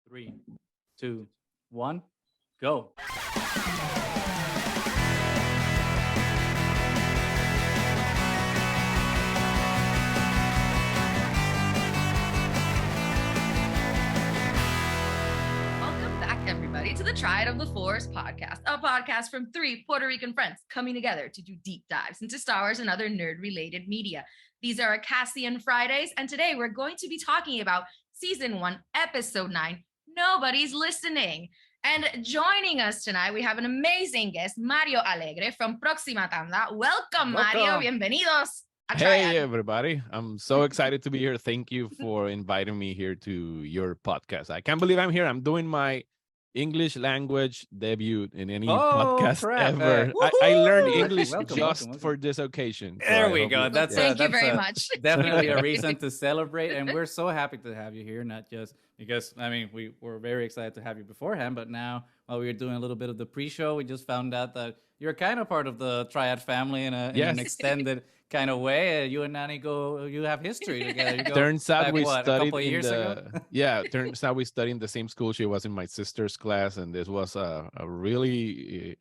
Three, two, one, go. Welcome back, everybody, to the Triad of the Forest podcast, a podcast from three Puerto Rican friends coming together to do deep dives into Star Wars and other nerd-related media. These are Cassian Fridays, and today we're going to be talking about Season 1, Episode 9, Nobody's Listening. And joining us tonight, we have an amazing guest, Mario Alegre from Próxima Tanda. Welcome, Mario. Bienvenidos. Hey, everybody. I'm so excited to be here. Thank you for inviting me here to your podcast. I can't believe I'm here. I'm doing my English language debut in any podcast ever. I learned English welcome. For this occasion. So there we go. Thank you very much. Definitely a reason to celebrate. And we're so happy to have you here, not just because, I mean, we were very excited to have you beforehand, but now while we were doing a little bit of the pre-show, we just found out that you're kind of part of the Triad family in an extended kind of way. You and Nani you have history together. You go turns out we studied turns out we studied in the same school. She was in my sister's class, and this was a really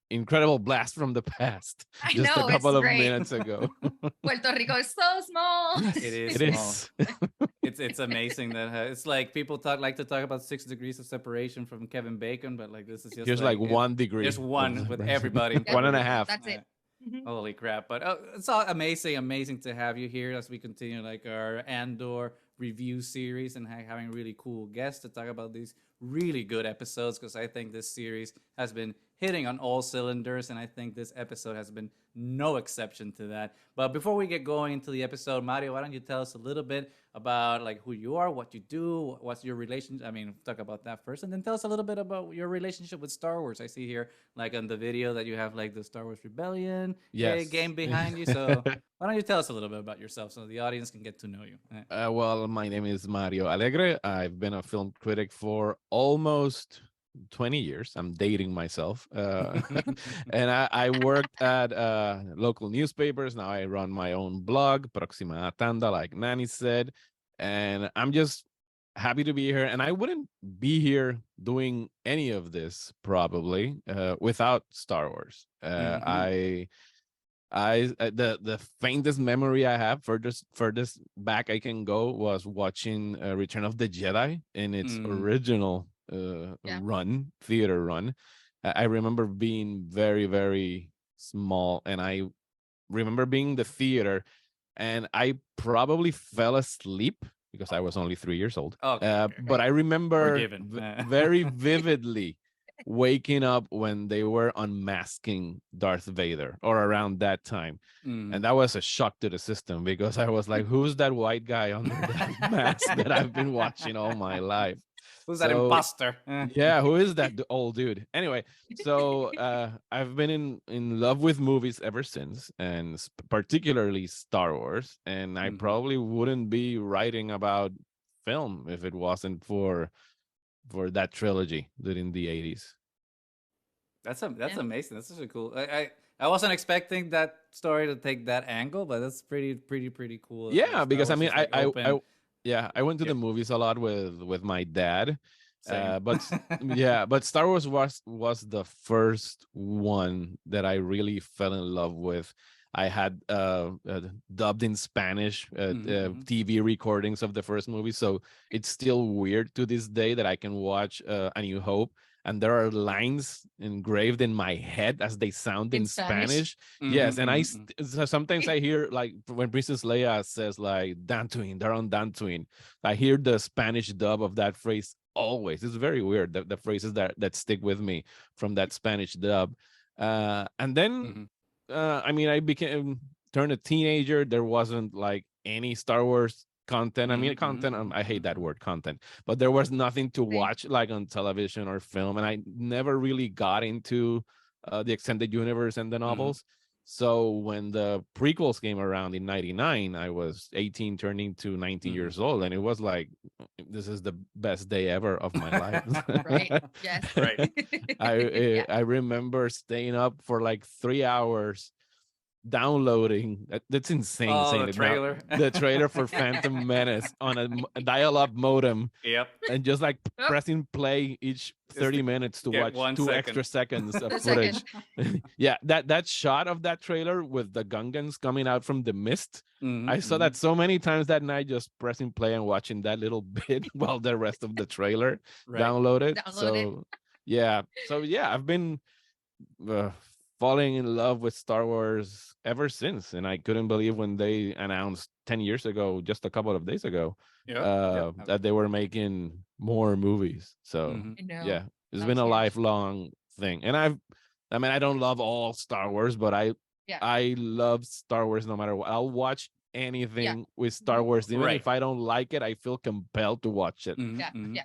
incredible blast from the past. A couple of minutes ago. Puerto Rico is so small. It is. It's amazing that it's like people like to talk about 6 degrees of separation from Kevin Bacon, but like this is just like 1 degree. Just one with everybody. 1.5. That's it. Holy crap. But it's all amazing to have you here as we continue like our Andor review series and having really cool guests to talk about these really good episodes, because I think this series has been hitting on all cylinders, and I think this episode has been no exception to that. But before we get going into the episode, Mario, why don't you tell us a little bit about like who you are, what you do, what's your relationship? I mean, talk about that first, and then tell us a little bit about your relationship with Star Wars. I see here, like on the video, that you have like the Star Wars Rebellion game behind you. So why don't you tell us a little bit about yourself so the audience can get to know you? Well, my name is Mario Alegre. I've been a film critic for almost 20 years. I'm dating myself. And I worked at local newspapers. Now I run my own blog, Próxima Tanda, like Nani said. And I'm just happy to be here. And I wouldn't be here doing any of this probably without Star Wars. The faintest memory I have furthest back I can go was watching Return of the Jedi in its original theater run. I remember being very, very small, and I remember being in the theater, and I probably fell asleep because I was only 3 years old. But I remember very vividly waking up when they were unmasking Darth Vader, or around that time. And that was a shock to the system, because I was like, who's that white guy under that mask that I've been watching all my life? Who's that imposter? Yeah, who is that old dude? Anyway, so I've been in love with movies ever since, and particularly Star Wars. And I probably wouldn't be writing about film if it wasn't for that trilogy in the 80s. That's amazing. That's such a cool. I wasn't expecting that story to take that angle, but that's pretty cool. Yeah, because I mean, I went to the movies a lot with my dad. But Star Wars was the first one that I really fell in love with. I had dubbed in Spanish TV recordings of the first movie, so it's still weird to this day that I can watch A New Hope, and there are lines engraved in my head as they sound in Spanish. Yes, and sometimes I hear, like, when Princess Leia says like Dantooine, they're on Dantooine, I hear the Spanish dub of that phrase always. It's very weird, the phrases that stick with me from that Spanish dub. And then I mean, I turned a teenager. There wasn't like any Star Wars content. I mean, content, I hate that word, content, but there was nothing to watch like on television or film. And I never really got into the extended universe and the novels. So when the prequels came around in 99, I was 18 turning to 19 years old. And it was like, this is the best day ever of my life. Right. Yes. Right. I remember staying up for like 3 hours downloading. That's insane Oh, saying the it now. trailer. The trailer for Phantom Menace on a dial-up modem, Yep. and just like Yep. pressing play each Just 30 to minutes to get watch 1 two second. extra seconds of The footage. second. Yeah, that shot of that trailer with the Gungans coming out from the mist. I saw Mm-hmm. that so many times that night, just pressing play and watching that little bit while the rest of the trailer Right. downloaded. Download it. So yeah, I've been uh, falling in love with Star Wars ever since, and I couldn't believe when they announced 10 years ago, just a couple of days ago, Yep. Yep. that they were making more movies. So Mm-hmm. I know. yeah, it's That been was a huge. lifelong thing, and I mean, I don't love all Star Wars, but Yeah. I love Star Wars no matter what. I'll watch anything with Star Wars, even Right. if I don't like it. I feel compelled to watch it. Mm-hmm. Yeah. Mm-hmm. Yeah.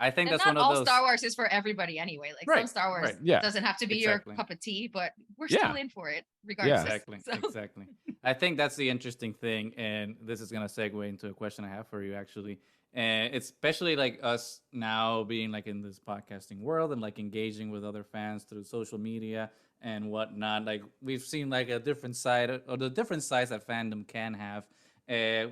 I think And that's not one of all those. Star Wars is for everybody anyway. Like some Right, Star Wars right. Yeah. doesn't have to be Exactly. your cup of tea, but we're Yeah. still in for it regardless. Exactly. So, Exactly. I think that's the interesting thing, and this is gonna segue into a question I have for you actually. And it's especially like us now being like in this podcasting world and like engaging with other fans through social media and whatnot. Like we've seen like a different side or the different sides that fandom can have,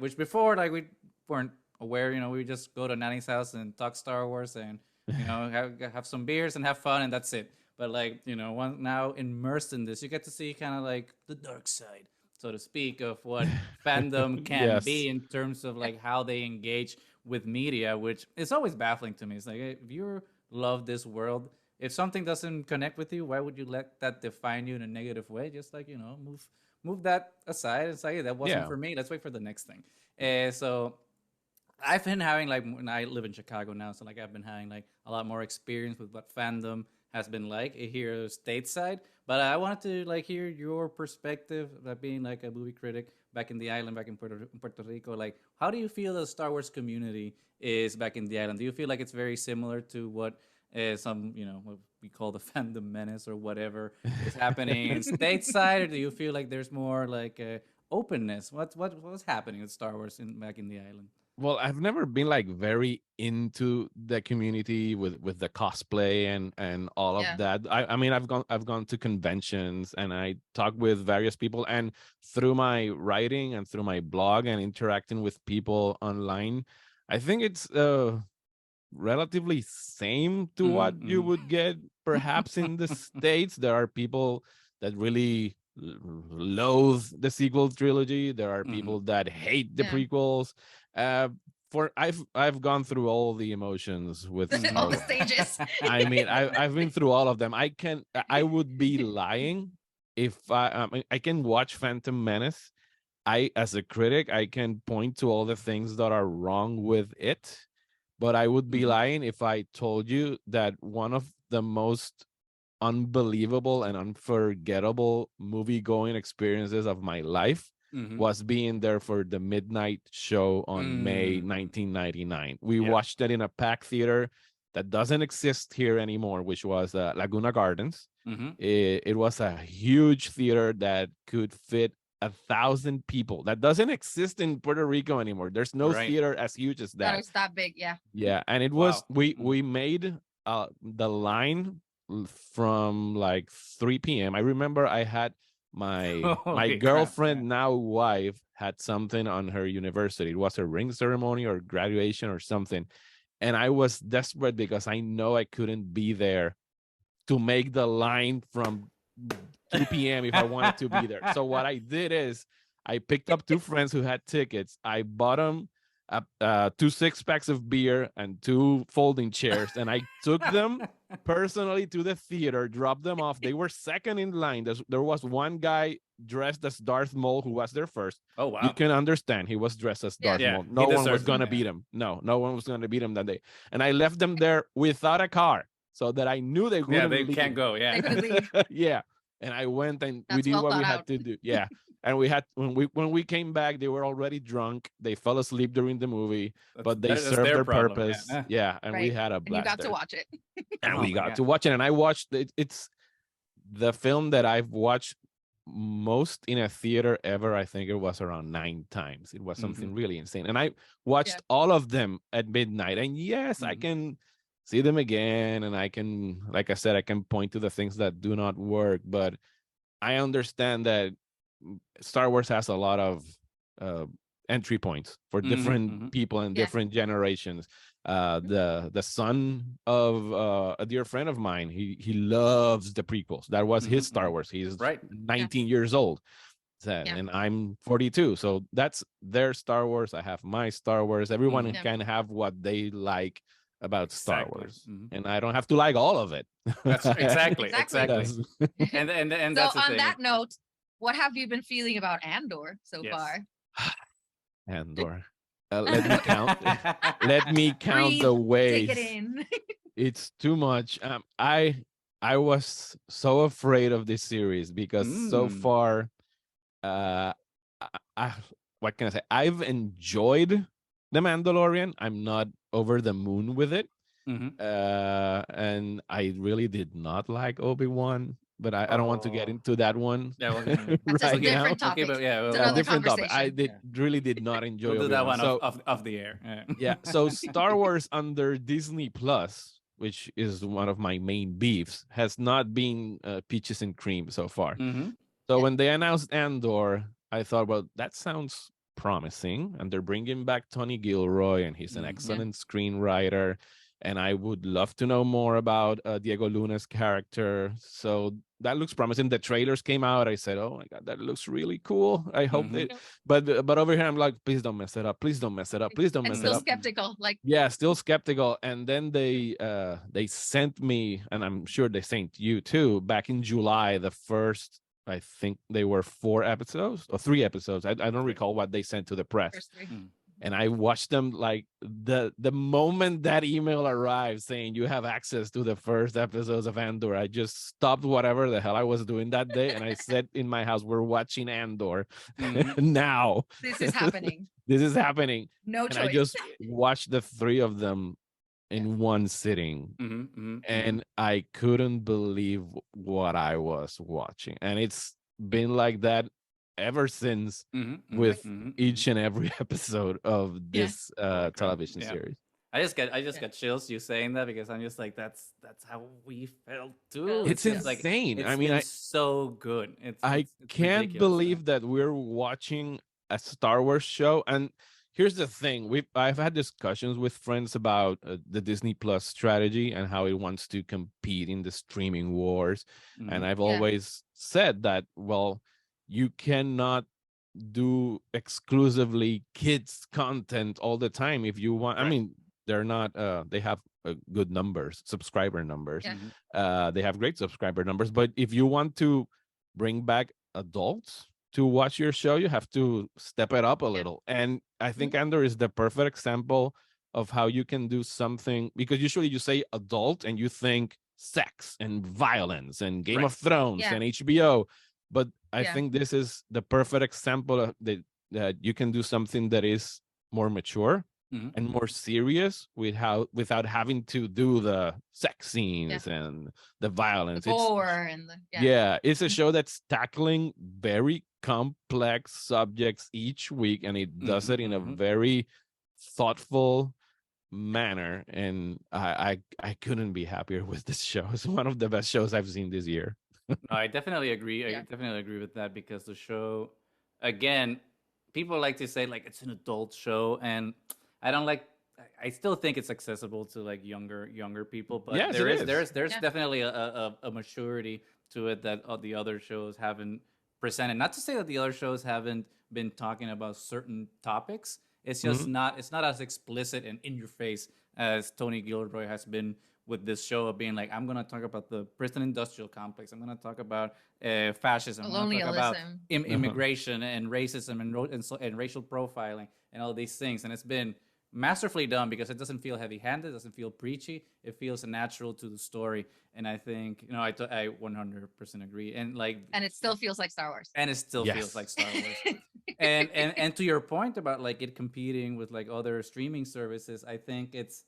which before like we weren't aware. You know, we just go to Nani's house and talk Star Wars and have some beers and have fun and that's it. But like one now immersed in this, you get to see kind of like the dark side, so to speak, of what fandom can Yes. be in terms of like how they engage with media, which is always baffling to me. It's like hey, if you love this world, if something doesn't connect with you, why would you let that define you in a negative way? Just like move that aside and say hey, that wasn't Yeah. for me. Let's wait for the next thing. So I've been having like when I live in Chicago now, so like I've been having like a lot more experience with what fandom has been like here stateside. But I wanted to like hear your perspective, like being like a movie critic back in the island, back in Puerto Rico. Like, how do you feel the Star Wars community is back in the island? Do you feel like it's very similar to what some what we call the fandom menace or whatever is happening in stateside, or do you feel like there's more like openness? What's happening with Star Wars back in the island? Well, I've never been like very into the community with the cosplay and all of Yeah. that. I mean I've gone to conventions and I talk with various people, and through my writing and through my blog and interacting with people online, I think it's relatively same to what you would get perhaps in the States. There are people that really loathe the sequel trilogy. There are people that hate the Yeah. prequels. uh for I've gone through all the emotions with Star all the Wars. stages. I mean, I've been through all of them. I would be lying if I can watch Phantom Menace. As a critic, I can point to all the things that are wrong with it, but I would be lying if I told you that one of the most unbelievable and unforgettable movie going experiences of my life was being there for the midnight show on May 1999. We watched it in a packed theater that doesn't exist here anymore, which was Laguna Gardens. It was a huge theater that could fit 1,000 people. That doesn't exist in Puerto Rico anymore. There's no Right. theater as huge as That that. was that big, yeah. Yeah, and it was Wow. we made the line from like 3 p.m. I remember I had my Holy crap, girlfriend, yeah. now wife, had something on her university. It was a ring ceremony or graduation or something. And I was desperate because I know I couldn't be there to make the line from 2 p.m. if I wanted to be there. So what I did is I picked up two friends who had tickets. I bought them 2 6-packs of beer and 2 folding chairs, and I took them personally to the theater, dropped them off. They were second in line. There was one guy dressed as Darth Maul who was there first. Oh wow. You can understand he was dressed as Darth Yeah, Maul. he No one was deserves it, gonna yeah. beat him. No one was gonna beat him that day. And I left them there without a car, so that I knew they couldn't They leave. can't go. They Yeah. couldn't leave. Yeah, and I went and we That's did well what we thought had out. to do. Yeah, and we had when we came back, they were already drunk. They fell asleep during the movie, but they That's served their problem, yeah. purpose. Yeah, and we Right. had a And you blast got to there. watch it. And Oh we my got God. to watch it, and I watched it. It's the film that I've watched most in a theater ever. I think it was around 9 times. It was something really insane, and I watched all of them at midnight. And yes, I can see them again, and I can, like I said, I can point to the things that do not work, but I understand that Star Wars has a lot of uh, entry points for different people and different generations. The son of a dear friend of mine, he loves the prequels. That was his Star Wars. He's Right. 19 years old. And I'm 42, so that's their Star Wars. I have my Star Wars. Everyone can have what they like about Star Wars, and I don't have to like all of it. That's exactly. Exactly. And So that's the on thing. that note, what have you been feeling about Andor so far? Andor. Let me count. Let me count Breathe, the ways. take it in. It's too much. I was so afraid of this series because so far, I what can I say? I've enjoyed The Mandalorian. I'm not over the moon with it. And I really did not like Obi-Wan, but I don't want to get into that one. Yeah, that's a different topic. It's another different topic. I conversation. really did not enjoy We'll do Obi-Wan. that one So, off the air. yeah. So Star Wars under Disney Plus, which is one of my main beefs, has not been peaches and cream so far. So when they announced Andor, I thought, well, that sounds promising. And they're bringing back Tony Gilroy, and he's an excellent screenwriter. And I would love to know more about Diego Luna's character. So that looks promising. The trailers came out. I said, "Oh my god, that looks really cool." I hope it. But over here, I'm like, "Please don't mess it up. Please don't mess it up. Please don't mess it up." Still skeptical, still skeptical. And then they sent me, and I'm sure they sent you too, back in July, the first. I think they were 4 episodes or 3 episodes. I don't recall what they sent to the press. And I watched them like the moment that email arrived saying you have access to the first episodes of Andor. I just stopped whatever the hell I was doing that day, and I said in my house, "We're watching Andor now. This is happening. This is happening." No and choice. I just watched the 3 of them in one sitting, and I couldn't believe what I was watching. And it's been like that ever since with each and every episode of this television series. I just got chills you saying that, because I'm just like, that's how we felt too. It's insane. Like, I mean, it's so good. I can't believe that we're watching a Star Wars show. And here's the thing: I've had discussions with friends about the Disney Plus strategy and how it wants to compete in the streaming wars. And I've always said that, well, you cannot do exclusively kids content all the time if you want. I mean, they're not they have good numbers, subscriber numbers. They have great subscriber numbers, but if you want to bring back adults to watch your show, you have to step it up a little. And I think Andor is the perfect example of how you can do something, because usually you say adult and you think sex and violence and Game of Thrones and HBO. But I think this is the perfect example of that you can do something that is more mature and more serious without having to do the sex scenes and the violence. It's a show that's tackling very complex subjects each week, and it does it in a very thoughtful manner. And I couldn't be happier with this show. It's one of the best shows I've seen this year. No, I definitely agree. I definitely agree with that, because the show, again, people like to say like it's an adult show, and I don't like. I still think it's accessible to like younger people, but there's definitely a maturity to it that the other shows haven't presented. Not to say that the other shows haven't been talking about certain topics. It's just not. It's not as explicit and in your face as Tony Gilroy has been with this show, of being like, I'm going to talk about the prison industrial complex. I'm going to talk about fascism. I'm going to talk about immigration and racism and racial profiling and all these things. And it's been masterfully done, because it doesn't feel heavy-handed, it doesn't feel preachy. It feels natural to the story. And I think, I 100% agree. And it still feels like Star Wars. And it still feels like Star Wars. and to your point about like it competing with like other streaming services, I think it's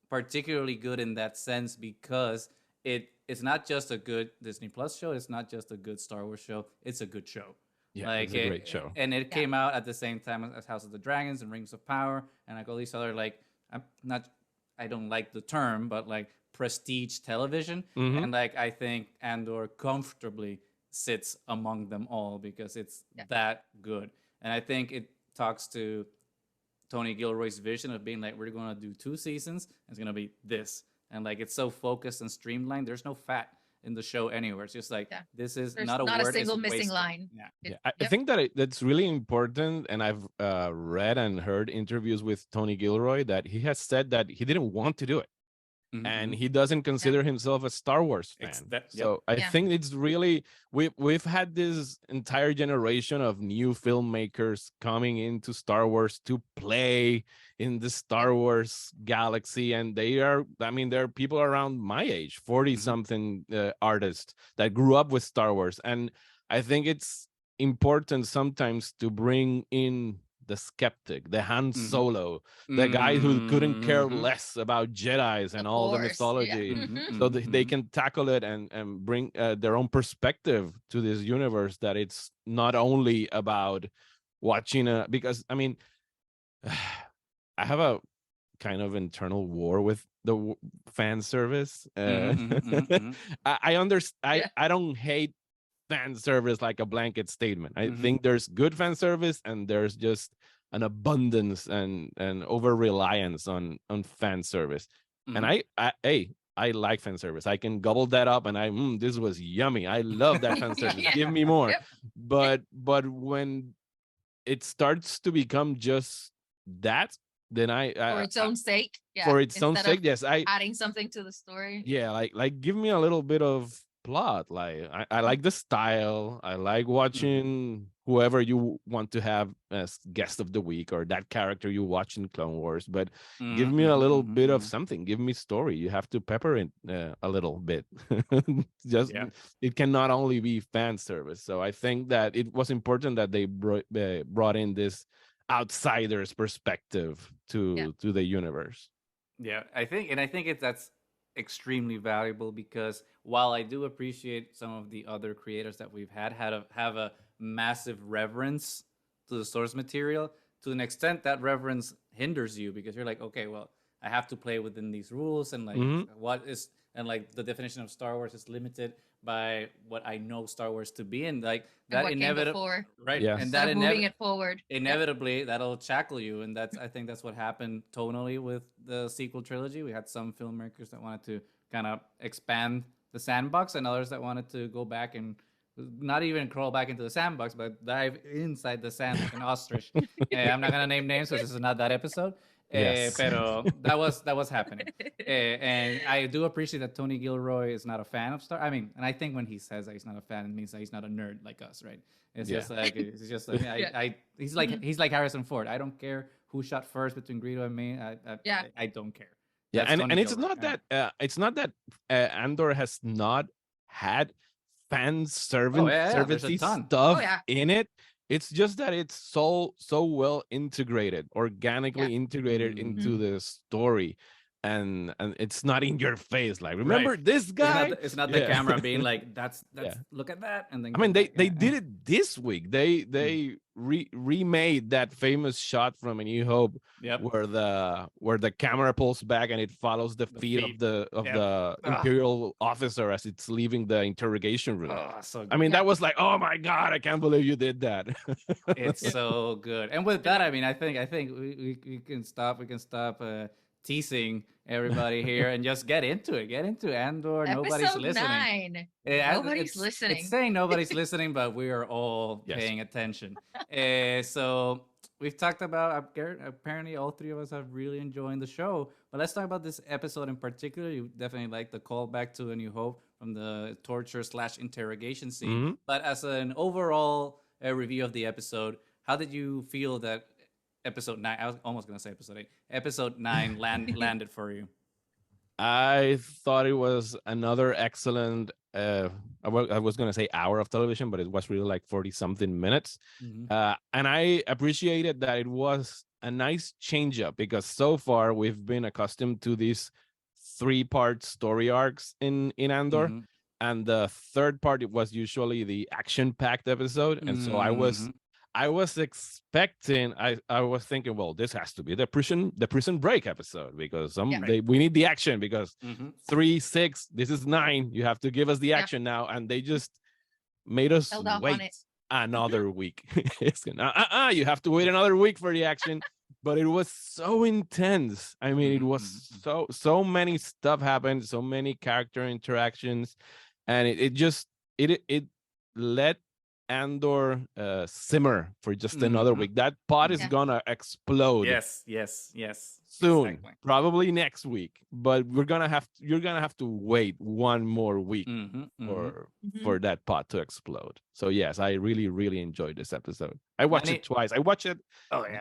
particularly good in that sense, because it's not just a good Disney Plus show. It's not just a good Star Wars show. It's a good show. Yeah, like, it's a great show. And it came out at the same time as House of the Dragons and Rings of Power and like all these other like, I don't like the term, but like prestige television. And like I think Andor comfortably sits among them all because it's Yeah. that good. And I think it talks to Tony Gilroy's vision of being like, we're going to do 2 seasons. And it's going to be this. And like, it's so focused and streamlined. There's no fat in the show anywhere. It's just like, this is There's not a not word. a single it's missing wasted. line. Yeah. I think that that's really important. And I've read and heard interviews with Tony Gilroy that he has said that he didn't want to do it. And he doesn't consider himself a Star Wars fan. So I think it's really we've had this entire generation of new filmmakers coming into Star Wars to play in the Star Wars galaxy, and there are people around my age, 40 something artists that grew up with Star Wars, and I think it's important sometimes to bring in the skeptic, the Han Solo, the guy who couldn't care less about Jedis and all the mythology, so they can tackle it and bring their own perspective to this universe, that it's not only about watching because I mean, I have a kind of internal war with the fan service. I understand. I don't hate fan service like a blanket statement. I think there's good fan service and there's just an abundance and over reliance on fan service. And I like fan service. I can gobble that up and this was yummy. I love that fan service. Give me more. But when it starts to become just that, then for its own sake. For its own sake, yes. Adding something to the story. Yeah, like give me a little bit of plot. Like I like the style. I like watching whoever you want to have as guest of the week or that character you watch in Clone Wars. But give me a little bit of something. Give me story. You have to pepper it a little bit. It cannot only be fan service. So I think that it was important that they brought in this outsider's perspective to the universe. Yeah, I think that's extremely valuable, because while I do appreciate some of the other creators that we've have a massive reverence to the source material, to an extent that reverence hinders you, because you're like, okay, well, I have to play within these rules, and like the definition of Star Wars is limited by what I know Star Wars to be, and like that inevitably, right? Yes. And that moving it forward, inevitably that'll shackle you, and I think that's what happened tonally with the sequel trilogy. We had some filmmakers that wanted to kind of expand the sandbox, and others that wanted to go back and not even crawl back into the sandbox, but dive inside the sand like an ostrich. I'm not gonna name names because this is not that episode. Yes. Pero that was happening. And I do appreciate that Tony Gilroy is not a fan of Star. I mean, and I think when he says that he's not a fan, it means that he's not a nerd like us, right? It's just like he's like Harrison Ford. I don't care who shot first between Greedo and me. I don't care. Yeah, and it's not that Andor has not had fan servicey stuff in it. It's just that it's so well integrated, organically integrated into the story, and it's not in your face. Like, remember this guy? It's not the camera being like, that's look at that. And then I mean, they did it this week. They remade that famous shot from A New Hope, where the camera pulls back and it follows the feet of the Imperial officer as it's leaving the interrogation room. I mean, that was like, oh my god, I can't believe you did that. It's so good. And with that, I mean, I think we can stop. We can stop teasing everybody here and just get into it. Get into Andor. Nobody's listening. 9. Nobody's listening. It's saying nobody's listening, but we are all paying attention. So we've talked about, apparently all three of us have really enjoyed the show, but let's talk about this episode in particular. You definitely like the callback to A New Hope from the torture/interrogation scene. But as an overall review of the episode, how did you feel that episode 9, I was almost going to say episode 8, episode 9 landed for you? I thought it was another excellent, I was going to say hour of television, but it was really like 40 something minutes. And I appreciated that it was a nice change up, because so far we've been accustomed to these 3-part story arcs in Andor. And the third part, it was usually the action-packed episode. And so I was expecting, I was thinking, well, this has to be the prison break episode, because we need the action, because 3, 6, this is 9. You have to give us the action now. And they just made us Held off on wait it. another week. It's gonna, you have to wait another week for the action. But it was so intense. I mean, it was so many stuff happened, so many character interactions, and it let Andor simmer for just another week. That pot is gonna explode. Yes. Soon, Exactly. probably next week, but you're gonna have to wait one more week for that pot to explode. So yes, I really enjoyed this episode. I watched it twice. I watched it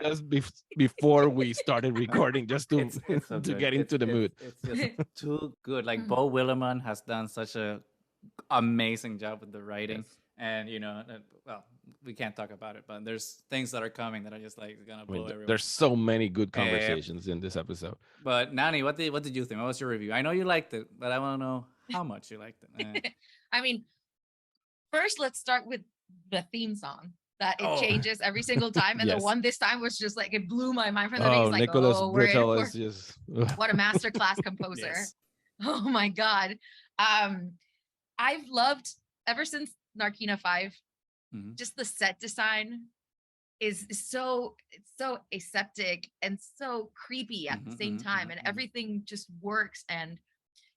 just before we started recording, just to it's so to good. get into the mood. It's just too good. Like Bo Willimon has done such a amazing job with the writing. Yes. And well, we can't talk about it, but there's things that are coming that are just like gonna blow everyone. There's so many good conversations in this episode. But Nani, what did you think? What was your review? I know you liked it, but I want to know how much you liked it. I mean, first let's start with the theme song. That it changes every single time, and the one this time was just like it blew my mind from the beginning. Like, Nicholas Britell is just what a masterclass composer! Yes. Oh my god, I've loved ever since Narkina 5. Just the set design is so aseptic and so creepy at the same time, and everything just works. And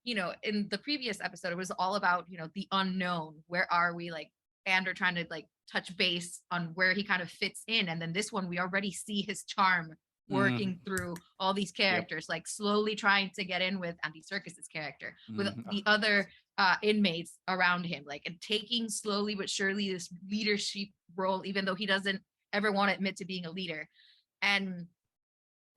in the previous episode, it was all about the unknown. Where are we? Like Andor trying to like touch base on where he kind of fits in, and then this one we already see his charm working through all these characters, like slowly trying to get in with Andy Serkis's character, with the other inmates around him, like, and taking slowly but surely this leadership role, even though he doesn't ever want to admit to being a leader. And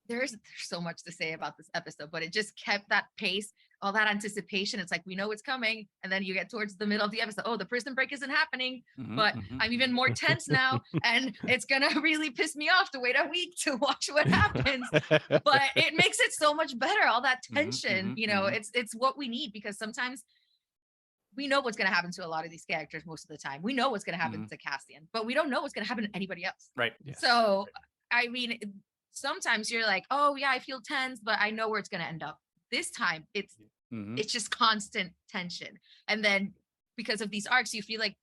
there's so much to say about this episode, but it just kept that pace, all that anticipation. It's like, we know it's coming. And then you get towards the middle of the episode, the prison break isn't happening, but I'm even more tense now. And it's going to really piss me off to wait a week to watch what happens. But it makes it so much better. All that tension, it's what we need, because sometimes we know what's going to happen to a lot of these characters most of the time. We know what's going to happen to Cassian, but we don't know what's going to happen to anybody else. Right. Yes. So, I mean, sometimes you're like, oh yeah, I feel tense, but I know where it's going to end up. This time it's just constant tension. And then because of these arcs, you feel like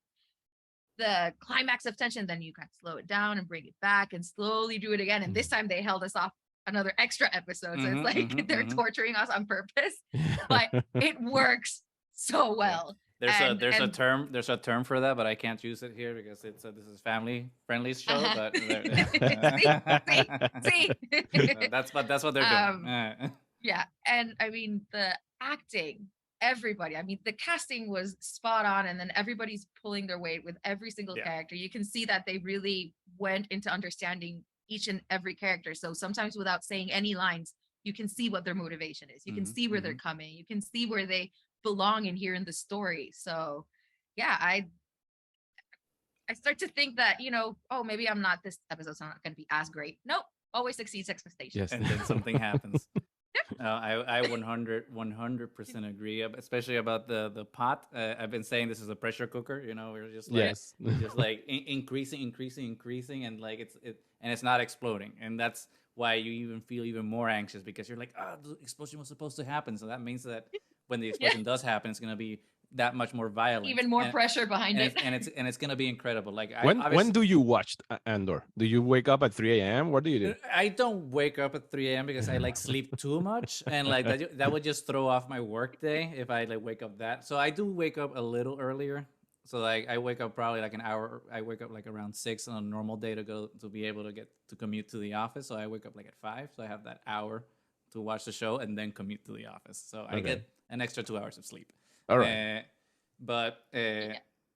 the climax of tension, then you kind of slow it down and bring it back and slowly do it again. And this time they held us off another extra episode. So it's like they're torturing us on purpose, but it works so well. There's a term for that, but I can't use it here because this is family friendly show. But see? that's what they're doing. Yeah, and I mean the acting, everybody. I mean the casting was spot on, and then everybody's pulling their weight with every single character. You can see that they really went into understanding each and every character. So sometimes without saying any lines, you can see what their motivation is. You can see where they're coming. You can see where they belong in here in the story. So yeah, I start to think that maybe this episode's not going to be as great. Nope, always exceeds expectations. Yes. And then something happens. I 100% agree, especially about the pot. I've been saying this is a pressure cooker. We're just like just like increasing, and like it's not exploding, and that's why you even feel even more anxious, because you're like, the explosion was supposed to happen, so that means that when the explosion does happen, it's gonna be that much more violent, even more pressure behind it, and it's gonna be incredible. Like when do you watch Andor? Do you wake up at 3 a.m.? What do you do? I don't wake up at 3 a.m. because I like sleep too much, and like that would just throw off my work day if I like wake up that. So I do wake up a little earlier. So like I wake up probably like an hour. I wake up like around 6 on a normal day to be able to commute to the office. So I wake up like at 5. So I have that hour to watch the show and then commute to the office. So I get an extra 2 hours of sleep. All right. But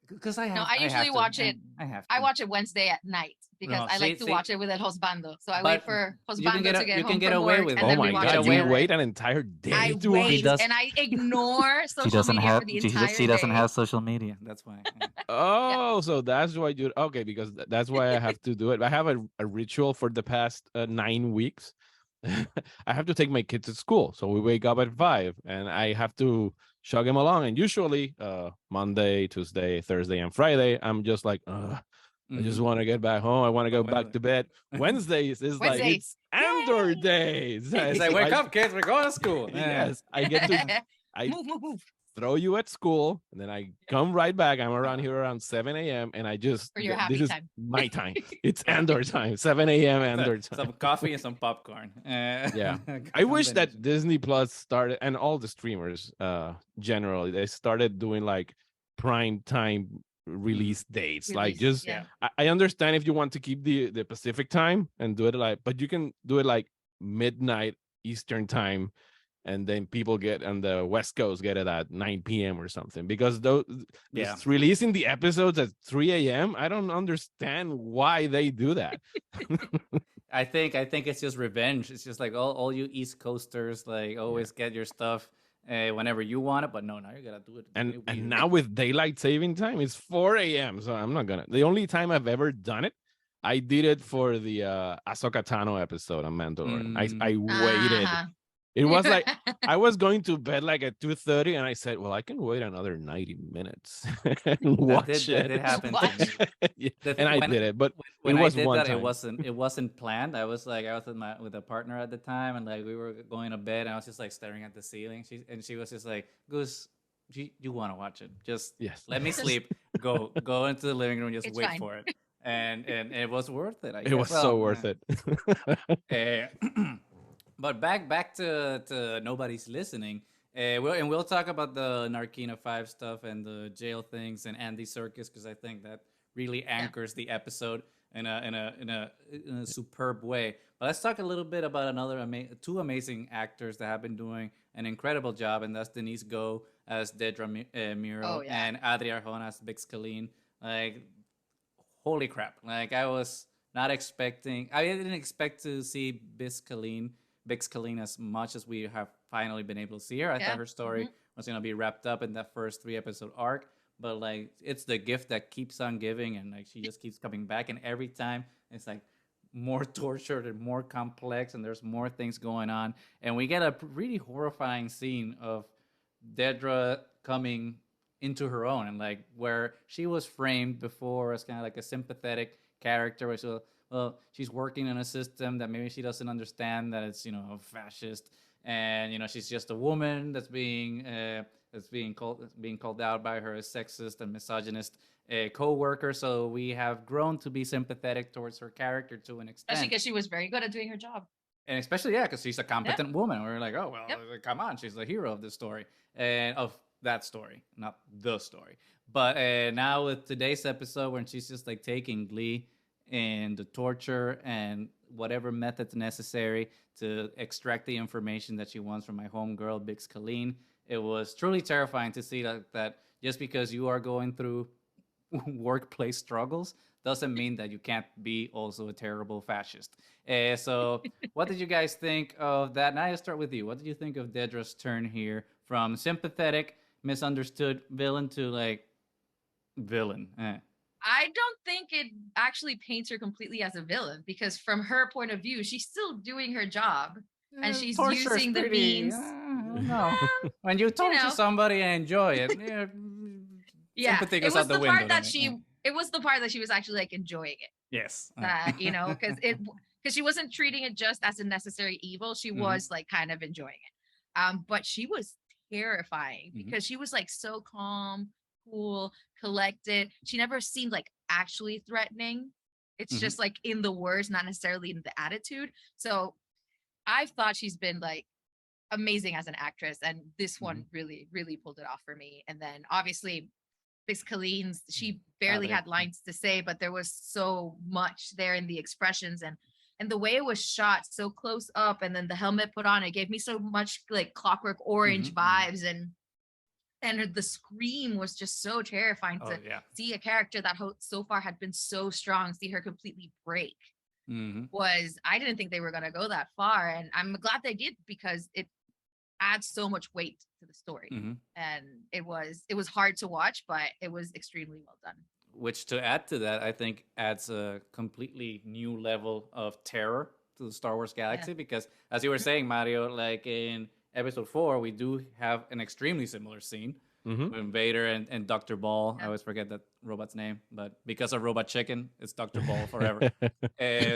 because I usually watch it. I watch it Wednesday at night because I like to watch it with El Hosbando. So I wait for Hosbando to get home from work, and then we watch it. Oh my God! You wait an entire day. I wait, and I ignore social media for the entire day. She doesn't have social media. That's why. Oh, so that's why you okay? Because that's why I have to do it. I have a ritual for the past 9 weeks. I have to take my kids to school, so we wake up at 5, and I have to chug him along. And usually, Monday, Tuesday, Thursday, and Friday, I'm just like, I just want to get back home. I want to go back to bed. Wednesdays is like it's Andor days. It's like, wake up, kids, we're going to school. Yes, I get to I Move. throw you at school, and then I come right back. I'm around here around 7 a.m. and I just For your this happy is time. my time. It's Andor time, 7 a.m. Andor time. Some coffee and some popcorn. Yeah. I wish that Combination. Disney Plus started, and all the streamers generally, they started doing like prime time release dates. Like, just Yeah. I understand if you want to keep the Pacific time and do it like, but you can do it like midnight Eastern time, and then people get on the West Coast get it at 9 p.m. or something, because those Yeah. releasing the episodes at 3 a.m. I don't understand why they do that. I think it's just revenge. It's just like all you East Coasters like always get your stuff whenever you want it, but no, now you gotta do it. And weird. now with daylight saving time, it's 4 a.m. So I'm not gonna. The only time I've ever done it, I did it for the Ahsoka Tano episode on Mandalorian. I waited. Uh-huh. It was like I was going to bed like at 2:30, and I said, "Well, I can wait another 90 minutes and watch that it." did happen to me. Yeah, and I did it, but when it I was did one that, time. it wasn't planned. I was with a partner at the time, and like we were going to bed, and I was just like staring at the ceiling. She was just like, "Goose, you want to watch it? Just Yes. let me sleep. Go into the living room. Just It's wait fine. for it." And it was worth it. I It guess. was so worth it. But back to nobody's listening. We'll talk about the Narkina 5 stuff and the jail things and Andy Serkis, because I think that really anchors the episode in a superb way. But let's talk a little bit about two amazing actors that have been doing an incredible job, and that's Denise Go as Dedra Miro and Adri Arjona as Bix Colleen. Like, holy crap! Like, I was not expecting. I didn't expect to see Bix Colleen as much as we have finally been able to see her. I thought her story was going to be wrapped up in that first 3-episode arc, but like it's the gift that keeps on giving, and like she just keeps coming back, and every time it's like more tortured and more complex, and there's more things going on, and we get a really horrifying scene of Dedra coming into her own, and like where she was framed before as kind of like a sympathetic character, where she's working in a system that maybe she doesn't understand, that it's fascist, and she's just a woman that's being called out by her sexist and misogynist co-worker. So we have grown to be sympathetic towards her character to an extent, especially because she was very good at doing her job. And especially, because she's a competent woman. We're like, oh, well, come on. She's the hero of this story, and of that story, not the story. But now with today's episode, when she's just like taking glee in the torture and whatever methods necessary to extract the information that she wants from my homegirl, Bix Colleen, it was truly terrifying to see that just because you are going through workplace struggles doesn't mean that you can't be also a terrible fascist. So what did you guys think of that? Now I start with you. What did you think of Dedra's turn here from sympathetic, misunderstood villain to like villain? I don't think it actually paints her completely as a villain, because from her point of view, she's still doing her job and she's using the means. No, when you torture somebody and enjoy it, sympathy goes out the window. It was the part that she was actually like enjoying it. Yes, because she wasn't treating it just as a necessary evil. She was like kind of enjoying it. But she was terrifying because she was like so calm, cool, collected. She never seemed like actually threatening. It's just like in the words, not necessarily in the attitude. So I've thought she's been like amazing as an actress, and this one really, really pulled it off for me. And then obviously Bix Colleen's, she barely had lines to say, but there was so much there in the expressions and the way it was shot so close up, and then the helmet put on, it gave me so much like Clockwork Orange vibes, and the scream was just so terrifying to see a character that so far had been so strong, see her completely break. I didn't think they were going to go that far, and I'm glad they did, because it adds so much weight to the story. And it was hard to watch, but it was extremely well done. Which, to add to that, I think adds a completely new level of terror to the Star Wars galaxy, because as you were saying, Mario, like in episode 4, we do have an extremely similar scene With Vader and Dr. Ball. I always forget that robot's name, but because of Robot Chicken, it's Dr. Ball forever.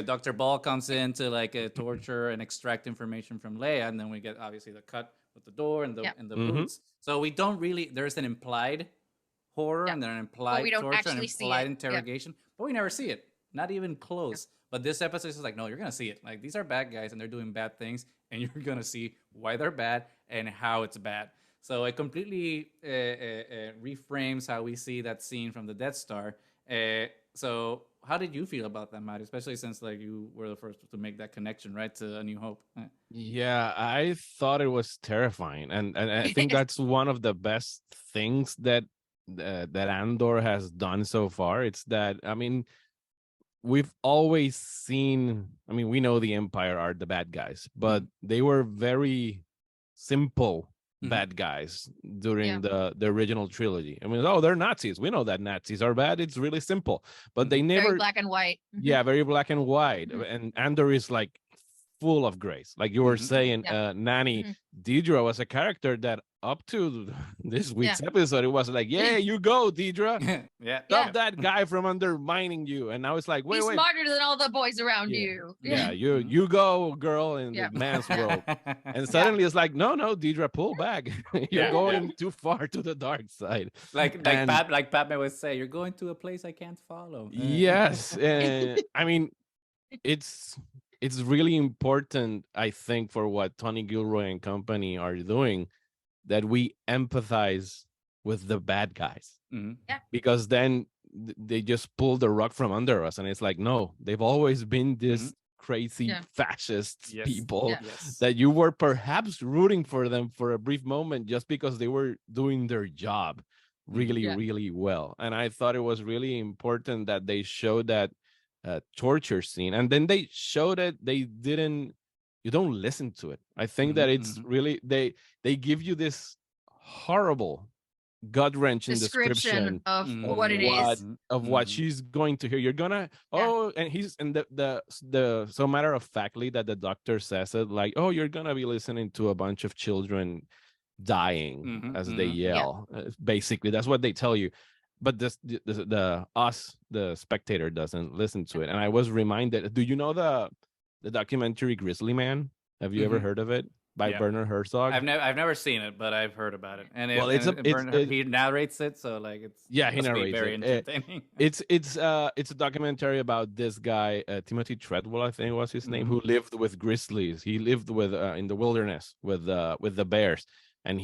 Dr. Ball comes in to like torture and extract information from Leia, and then we get obviously the cut with the door and the boots. So we don't really. There's an implied horror and then an implied torture and implied interrogation, but we never see it. Not even close. But this episode is like, no, you're gonna see it. Like these are bad guys and they're doing bad things, and you're gonna see why they're bad and how it's bad. So it completely reframes how we see that scene from the Death Star. So how did you feel about that, Matt? Especially since like you were the first to make that connection, right, to A New Hope. Yeah, I thought it was terrifying, and I think that's one of the best things that that Andor has done so far. It's that, I mean, we've always seen, I mean, we know the Empire are the bad guys, but they were very simple bad guys during the original trilogy. I mean, oh, they're Nazis. We know that Nazis are bad. It's really simple. But they never very black and white. Yeah, very black and white. And Andor is like full of grace. Like you were saying, Nani, Dedra was a character that up to this week's episode, it was like, yeah, you go, Dedra. Stop that guy from undermining you. And now it's like, wait, he's smarter than all the boys around you. Yeah, you go, girl, in the man's world. And suddenly it's like, no, Dedra, pull back. You're going too far to the dark side. Like Batman would say, you're going to a place I can't follow. Yes. I mean, it's really important, I think, for what Tony Gilroy and company are doing, that we empathize with the bad guys. Because then they just pull the rug from under us, and it's like, no, they've always been this crazy fascist people that you were perhaps rooting for them for a brief moment just because they were doing their job really well. And I thought it was really important that they showed that torture scene, and then they showed it. You don't listen to it. I think that it's really, they give you this horrible gut-wrenching description of what it is, of what she's going to hear. You're gonna and the so matter of factly that the doctor says it, like, oh, you're gonna be listening to a bunch of children dying as they yell. Basically, that's what they tell you. But the spectator doesn't listen to it. And I was reminded, do you know the documentary Grizzly Man? Have you ever heard of it? By Werner Herzog? I've never seen it, but I've heard about it. And he narrates it, so like he narrates very entertaining. It's a documentary about this guy, Timothy Treadwell, I think was his name, who lived with grizzlies. He lived with in the wilderness with the bears, and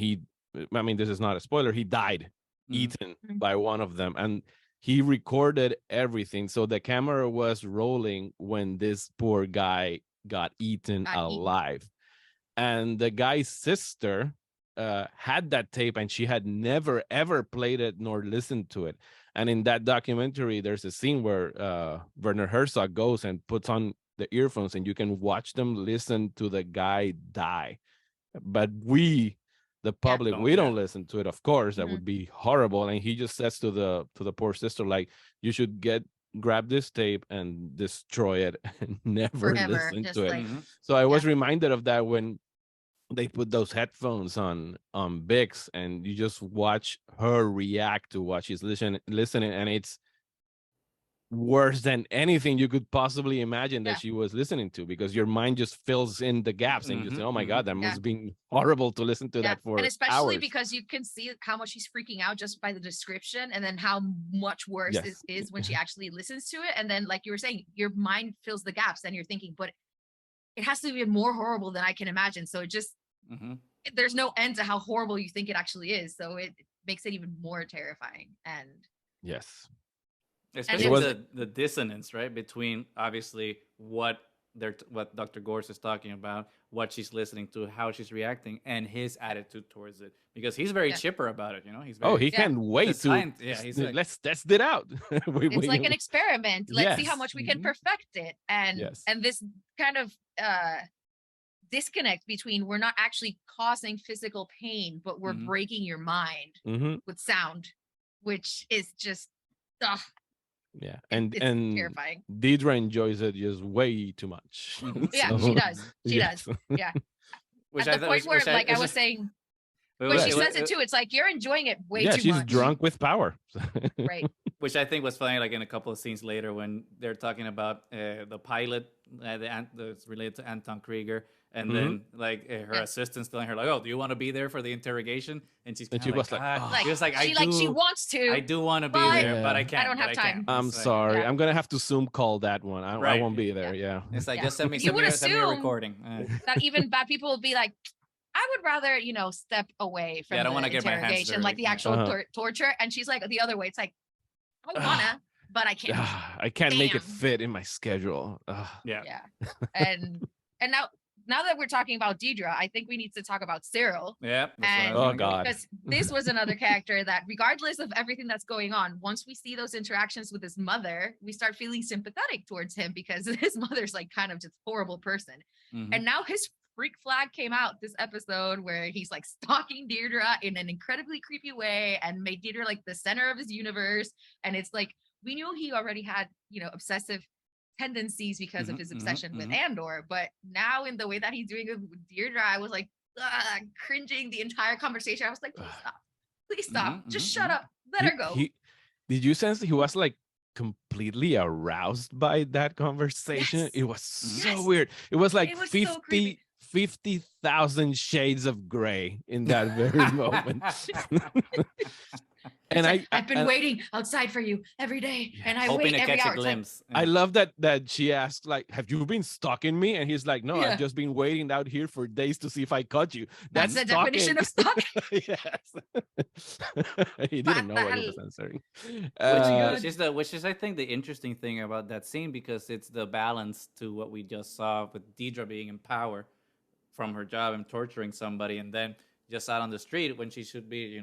I mean, this is not a spoiler, he died eaten by one of them, and he recorded everything. So the camera was rolling when this poor guy got eaten alive. And the guy's sister had that tape, and she had never ever played it nor listened to it. And in that documentary, there's a scene where Werner Herzog goes and puts on the earphones, and you can watch them listen to the guy die. But the public, we don't listen to it, of course. That would be horrible. And he just says to the poor sister, like, you should grab this tape and destroy it and never listen to it. So I was reminded of that when they put those headphones on Bix, and you just watch her react to what she's listening, and it's worse than anything you could possibly imagine that she was listening to, because your mind just fills in the gaps and you say, oh my God, that must have been horrible to listen to that for and especially hours. Because you can see how much she's freaking out just by the description, and then how much worse this is when she actually listens to it. And then, like you were saying, your mind fills the gaps, and you're thinking, but it has to be more horrible than I can imagine. So it just there's no end to how horrible you think it actually is. So it makes it even more terrifying. And especially the dissonance, right, between obviously what Dr. Gorse is talking about, what she's listening to, how she's reacting, and his attitude towards it, because he's very chipper about it. You know, he's very, he can't wait to he's like, let's test it out. It's like an experiment. Let's see how much we can perfect it. And this kind of disconnect between, we're not actually causing physical pain, but we're breaking your mind with sound, which is just and terrifying. Dedra enjoys it just way too much. She does. Which at the point where, like I was saying, But she says it too. It's like, you're enjoying it way too much. Yeah, she's drunk with power. Right. Which I think was funny, like in a couple of scenes later when they're talking about the pilot that's related to Anton Krieger, and then like her assistant's telling her like, "Oh, do you want to be there for the interrogation?" And she's kind of was like, she was like, she wants to. I do want to be there, but I can't. I don't have time. I'm sorry. I'm gonna have to Zoom call that one. I won't be there. Yeah. It's like just send me a recording. That even bad people will be like, I would rather, step away from I don't want to get my hands interrogation, dirty. like the actual torture. And she's like the other way. It's like, I wanna, but I can't. I can't make it fit in my schedule. Yeah. And now that we're talking about Dedra, I think we need to talk about Cyril. Yeah. Oh God. Because this was another character that, regardless of everything that's going on, once we see those interactions with his mother, we start feeling sympathetic towards him because his mother's like kind of just horrible person. Mm-hmm. And now his freak flag came out this episode where he's like stalking Dedra in an incredibly creepy way and made Dedra like the center of his universe. And it's like, we knew he already had, obsessive tendencies because of his obsession with Andor, but now in the way that he's doing it with Dedra, I was like cringing the entire conversation. I was like, please stop, just shut up, let her go. Did you sense he was like completely aroused by that conversation? Yes. It was so weird. It was like 50,000 shades of gray in that very moment. And I've been waiting outside for you every day, and I hoping wait to every catch hour. a glimpse. I love that she asked, like, have you been stalking me? And he's like, no, I've just been waiting out here for days to see if I caught you. That's the definition of stalking. Yes. He didn't know what he was answering. Which is I think the interesting thing about that scene, because it's the balance to what we just saw with Dedra being in power from her job and torturing somebody, and then just out on the street when she should be,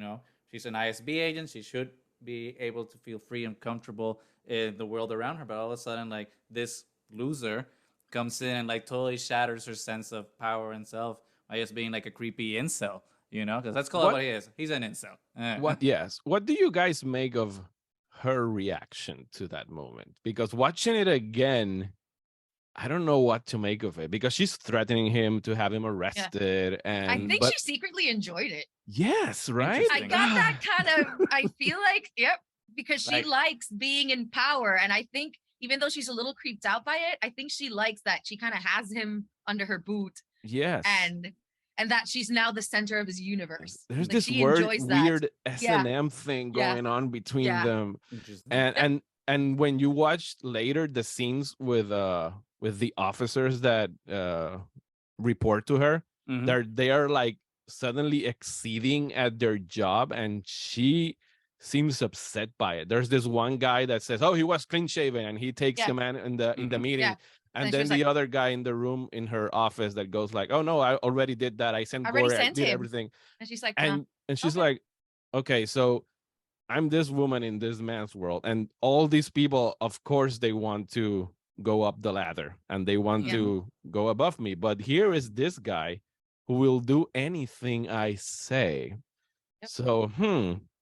she's an ISB agent. She should be able to feel free and comfortable in the world around her. But all of a sudden, like, this loser comes in and like totally shatters her sense of power and self by just being like a creepy incel, because that's called what he is. He's an incel. What do you guys make of her reaction to that moment? Because watching it again, I don't know what to make of it, because she's threatening him to have him arrested. And I think she secretly enjoyed it. Yes, right? I got that kind of, I feel like, because she likes being in power. And I think even though she's a little creeped out by it, I think she likes that she kind of has him under her boot. Yes. And that she's now the center of his universe. There's this weird S&M thing going on between them. And when you watch later the scenes with the officers that report to her, they are like suddenly exceeding at their job, and she seems upset by it. There's this one guy that says, "Oh, he was clean shaven," and he takes command in the meeting. And then the other guy in the room in her office that goes like, "Oh no, I already did that. I sent Gloria, I did everything." And she's like, and she's like, "Okay, so I'm this woman in this man's world, and all these people, of course, they want to go up the ladder and they want to go above me. But here is this guy who will do anything I say." So,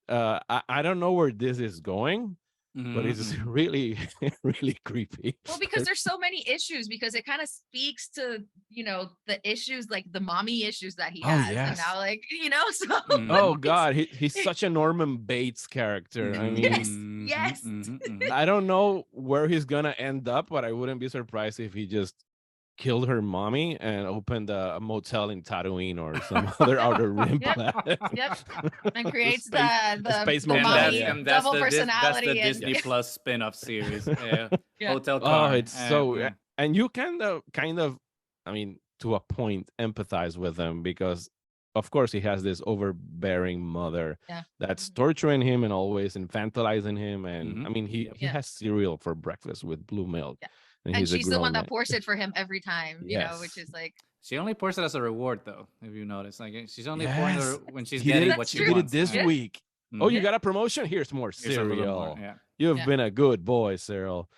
I don't know where this is going, but it's really, really creepy. Well, because there's so many issues, because it kind of speaks to, the issues, like the mommy issues that he has. Yes. And now, like, so. Oh, God. He's such a Norman Bates character. I mean, yes. I don't know where he's going to end up, but I wouldn't be surprised if he just killed her mommy and opened a motel in Tatooine or some other outer rim planet. And creates the space mommy double personality. That's the Disney Plus spin-off series. Hotel Car. Oh, it's so... And you kind of, I mean, to a point, empathize with him, because of course he has this overbearing mother that's torturing him and always infantilizing him. And I mean, he has cereal for breakfast with blue milk. And she's the one that pours it for him every time, which is like... She only pours it as a reward, though, if you notice. Like, she's only pouring it when she's getting what she did wants. It this week. Oh, you got a promotion? Here's more cereal. You've been a good boy, Cyril.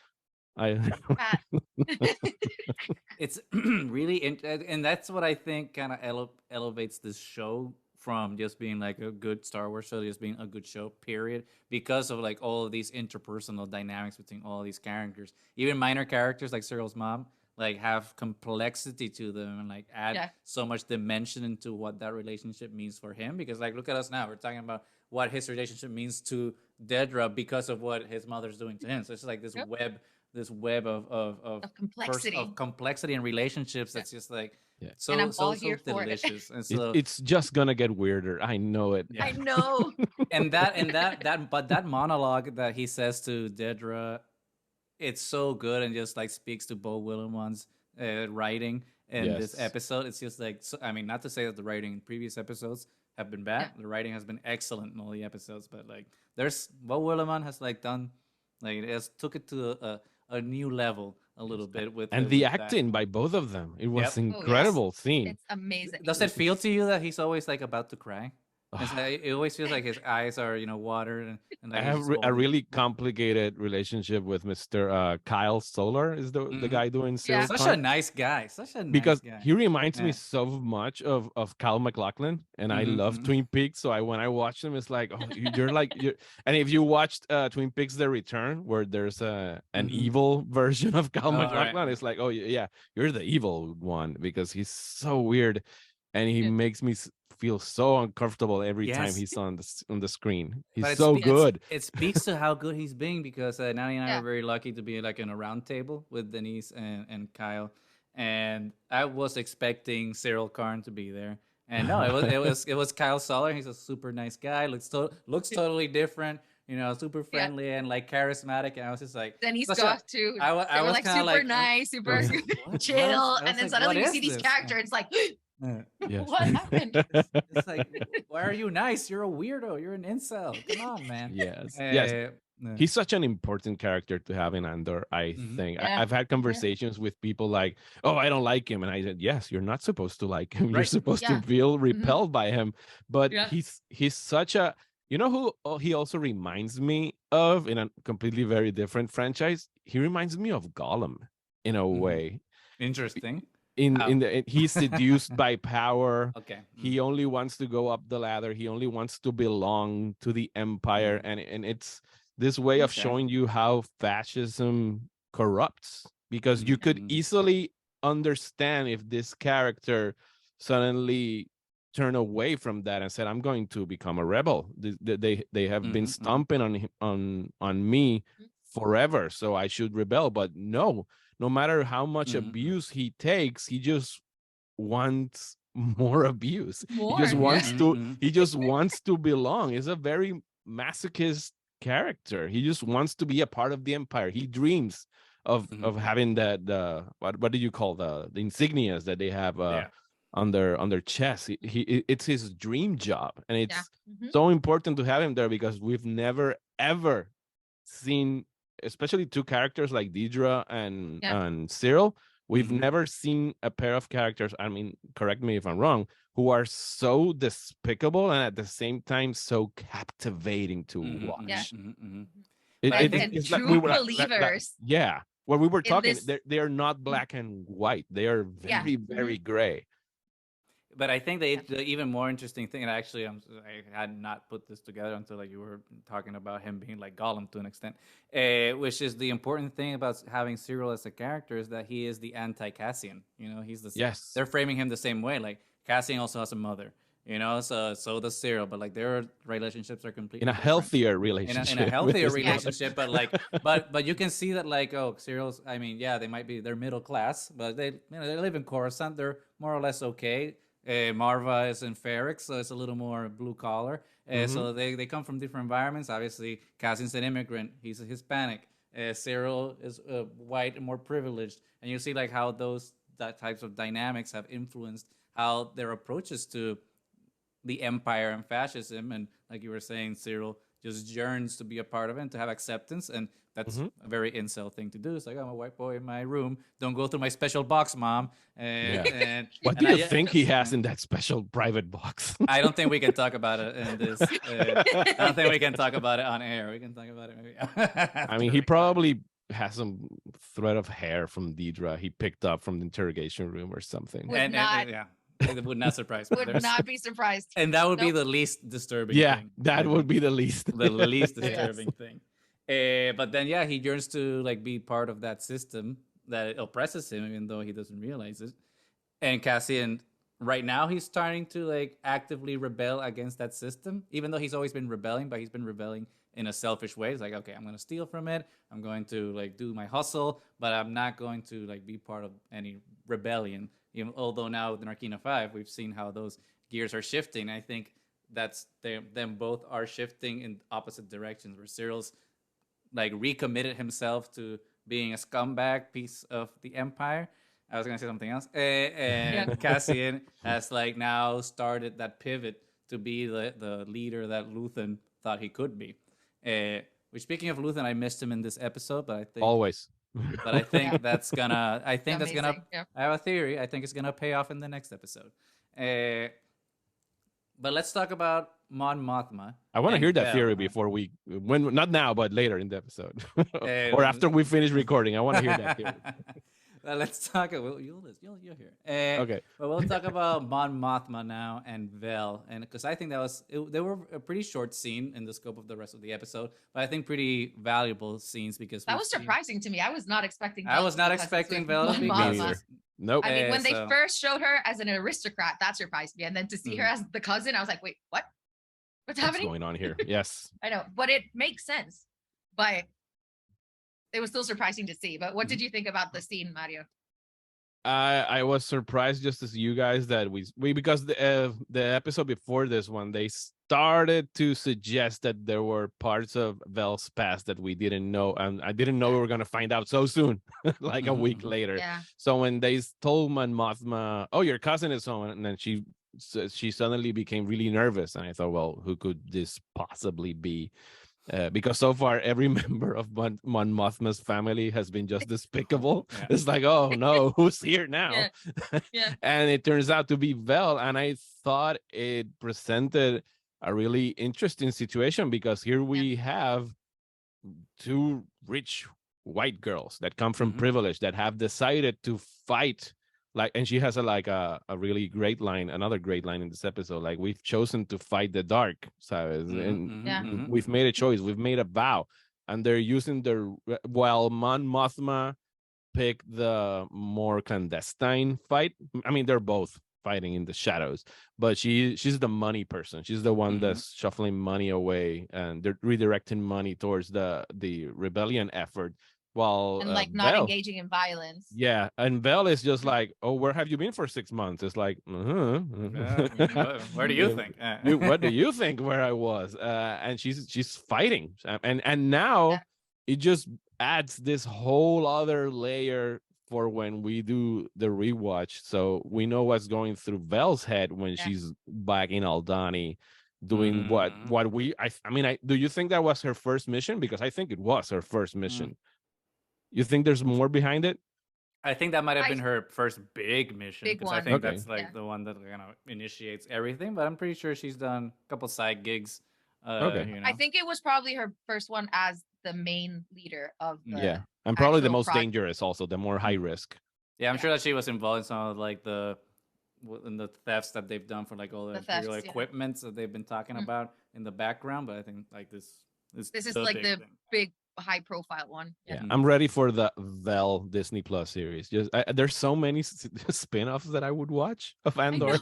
It's really... And that's what I think kind of elevates this show from just being like a good Star Wars show, just being a good show, period, because of like all of these interpersonal dynamics between all of these characters, even minor characters like Cyril's mom. like have complexity to them and like add Yeah. so much dimension into what that relationship means for him. Because like look at us now, we're talking about what his relationship means to Dedra because of what his mother's doing to him. So it's like this Yep. web Of complexity. of complexity and relationships that's just like Yeah. And I'm all so here for it. delicious. And so It's just gonna get weirder. I know it. yeah. I know. and that monologue that he says to Dedra, it's so good and just like speaks to Bo Willimon's writing in this Yes. episode. It's just like I mean, not to say that the writing in previous episodes have been bad. Yeah. The writing has been excellent in all the episodes, but like there's Bo Willimon has like done like it has took it to a new level a little bit with And the with that. acting by both of them, it was Yep. Oh, yes. incredible scene. It's amazing. Does it feel to you that he's always like about to cry? It's like, it always feels like his eyes are, water and I like have he's a holding- really complicated relationship with Mr. Kyle Solar, is the Mhm. guy doing Yeah. Cyril such Karn. a nice guy, such a nice Because guy. he reminds me Yeah. so much of Kyle MacLachlan, and I Mhm, love mhm. Twin Peaks. So when I watch them, it's like, oh, you're like you're. And if you watched Twin Peaks: The Return, where there's an Mhm. evil version of Kyle Oh, right, MacLachlan, right. it's like, oh yeah, you're the evil one because he's so weird, and he Yeah. makes me feel so uncomfortable every time Yes. he's on the screen. He's But so good. It speaks to how good he's being because Nani and I Yeah. are very lucky to be like in a round table with Denise and Kyle, and I was expecting Cyril Karn to be there, and no, it was Kyle Soller. He's a super nice guy. Looks totally different. Super friendly and like charismatic. And I was just like, Then he's such a- got to. I They were was like kinda super like, nice, super I was like, what? chill, I was and then like, suddenly what you is see these this? characters. It's like, Yes. what happened? It's like, why are you nice? You're a weirdo. You're an incel. Come on, man. Yes. Uh, Yes. yeah. He's such an important character to have in Andor, I Mhm. think. Yeah. I've had conversations with people like, oh, I don't like him. And I said, yes, you're not supposed to like him. You're Right. supposed Yeah. to feel repelled by him. But Yeah. he's such a, who he also reminds me of in a completely very different franchise? He reminds me of Gollum in a Mhm. way. Interesting. He's seduced by power. Okay. He only wants to go up the ladder. He only wants to belong to the empire, and it's this way of Okay. showing you how fascism corrupts, because you could Mhm. easily understand if this character suddenly turned away from that and said, I'm going to become a rebel. They have been Mhm, mhm. stomping on me forever, so I should rebel. But no matter how much Mhm. abuse he takes, he just wants more abuse. More, He just yeah. wants to Mhm. he just wants to belong. He's a very masochist character. He just wants to be a part of the empire. He dreams of Mhm. having the what do you call the insignias that they have Yeah. on their chest. It's his dream job, and it's Mhm. so important to have him there, because we've never ever seen, especially two characters like Dedra and Cyril. We've Mhm. never seen a pair of characters, I mean, correct me if I'm wrong, who are so despicable and at the same time so captivating to Mhm, watch. Yeah. mhm, mhm. It- But I it- think- it's true we were believers yeah. When we were in talking, this- they are not black and white. They are Yeah. very, very gray. But I think the even more interesting thing, and actually I had not put this together until like you were talking about him being like Gollum to an extent, which is the important thing about having Cyril as a character is that he is the anti-Cassian. He's the Yes. They're framing him the same way. Like Cassian also has a mother. So does Cyril, but like their relationships are completely In a different. healthier relationship. in a with healthier his mother. relationship, but like, but you can see that like, oh, Cyril's. I mean, yeah, they're middle class, but they live in Coruscant. They're more or less okay. Marva is in Ferrix, so it's a little more blue collar. So they come from different environments. Obviously, Cassian's an immigrant. He's a Hispanic. Cyril is white and more privileged, and you see like how that types of dynamics have influenced how their approaches to the empire and fascism. And like you were saying, Cyril just yearns to be a part of it and to have acceptance, and that's a very incel thing to do. It's like, I'm a white boy in my room, don't go through my special box, mom. And What do you think he has in that special private box? I don't think we can talk about it in this. I don't think we can talk about it on air. We can talk about it maybe. I mean, he probably has some thread of hair from Dedra he picked up from the interrogation room or something. Would not- yeah, it would not surprise me. Would not be surprised. And that would be Nope. the least disturbing Yeah, thing. that would be the least. The least Yes. disturbing thing. But then, yeah, he yearns to like be part of that system that it oppresses him, even though he doesn't realize it. And Cassian, right now, he's starting to like actively rebel against that system, even though he's always been rebelling, but he's been rebelling in a selfish way. It's like, okay, I'm going to steal from it. I'm going to like do my hustle, but I'm not going to like be part of any rebellion. Even, although now with Narkina 5, we've seen how those gears are shifting. I think that's them both are shifting in opposite directions, where Cyril's like recommitted himself to being a scumbag piece of the empire. I was gonna say something else. And Cassian has like now started that pivot to be the leader that Luthen thought he could be. Which, speaking of Luthen, I missed him in this episode, but I think Always. but I think that's gonna. I think that's gonna. Amazing. Yeah. I have a theory. I think it's gonna pay off in the next episode. But let's talk about Mon Mothma. I want to and hear that Vel. theory before we, when not now, but later in the episode, or after we finish recording. I want to hear that theory. Well, let's talk. You'll hear. Okay. But we'll talk about Mon Mothma now and Vel, and because I think they were a pretty short scene in the scope of the rest of the episode, but I think pretty valuable scenes because That was surprising to me. I was not expecting. I was not expecting Vel to be Mon Me Mothma. neither. Nope. I mean, when they so- first showed her as an aristocrat, that surprised me, and then to see her as the cousin, I was like, wait, what? What's What's happening? going on here? Yes. I know, but it makes sense. But it was still surprising to see. But what did you think about the scene, Mario? I was surprised just as you guys that we because the episode before this one they started to suggest that there were parts of Vel's past that we didn't know, and I didn't know we were gonna find out so soon, like a week later. Yeah. So when they told Mon Mothma, "Oh, your cousin is home," and then she suddenly became really nervous, and I thought, well, who could this possibly be? Because so far every member of Mon Mothma's family has been just despicable. Yeah. It's like, oh no, who's here now? Yeah. And it turns out to be Vel, and I thought it presented a really interesting situation because here we have two rich white girls that come from privilege that have decided to fight. Like, and she has a really great line, another great line in this episode. Like, we've chosen to fight the dark, so and we've made a choice, we've made a vow, and they're using their while Mon Mothma picked the more clandestine fight. I mean, they're both fighting in the shadows, but she's the money person. She's the one that's shuffling money away, and they're redirecting money towards the rebellion effort. While And like not Vel, engaging in violence. yeah, and Vel is just like, oh, where have you been for 6 months? It's like, where do you think? What do you think where I was? And she's fighting, and now it just adds this whole other layer for when we do the rewatch, so we know what's going through Vel's head when she's back in Aldani doing what we I mean, do you think that was her first mission? Because I think it was her first mission. You think there's more behind it? I think that might have been her first big mission. Big Because one. I think Okay. that's like the one that kind of initiates everything. But I'm pretty sure she's done a couple side gigs. Okay. You know. I think it was probably her first one as the main leader of the Yeah, and probably the actual most project. dangerous, also the more high risk. Yeah, I'm sure that she was involved in some of like in the thefts that they've done for like all the The thefts, Imperial yeah. equipments that they've been talking about in the background. But I think like this This is like big the thing. big high profile one. Yeah, I'm ready for the Vel Disney Plus series. Just there's so many spin-offs that I would watch of Andor.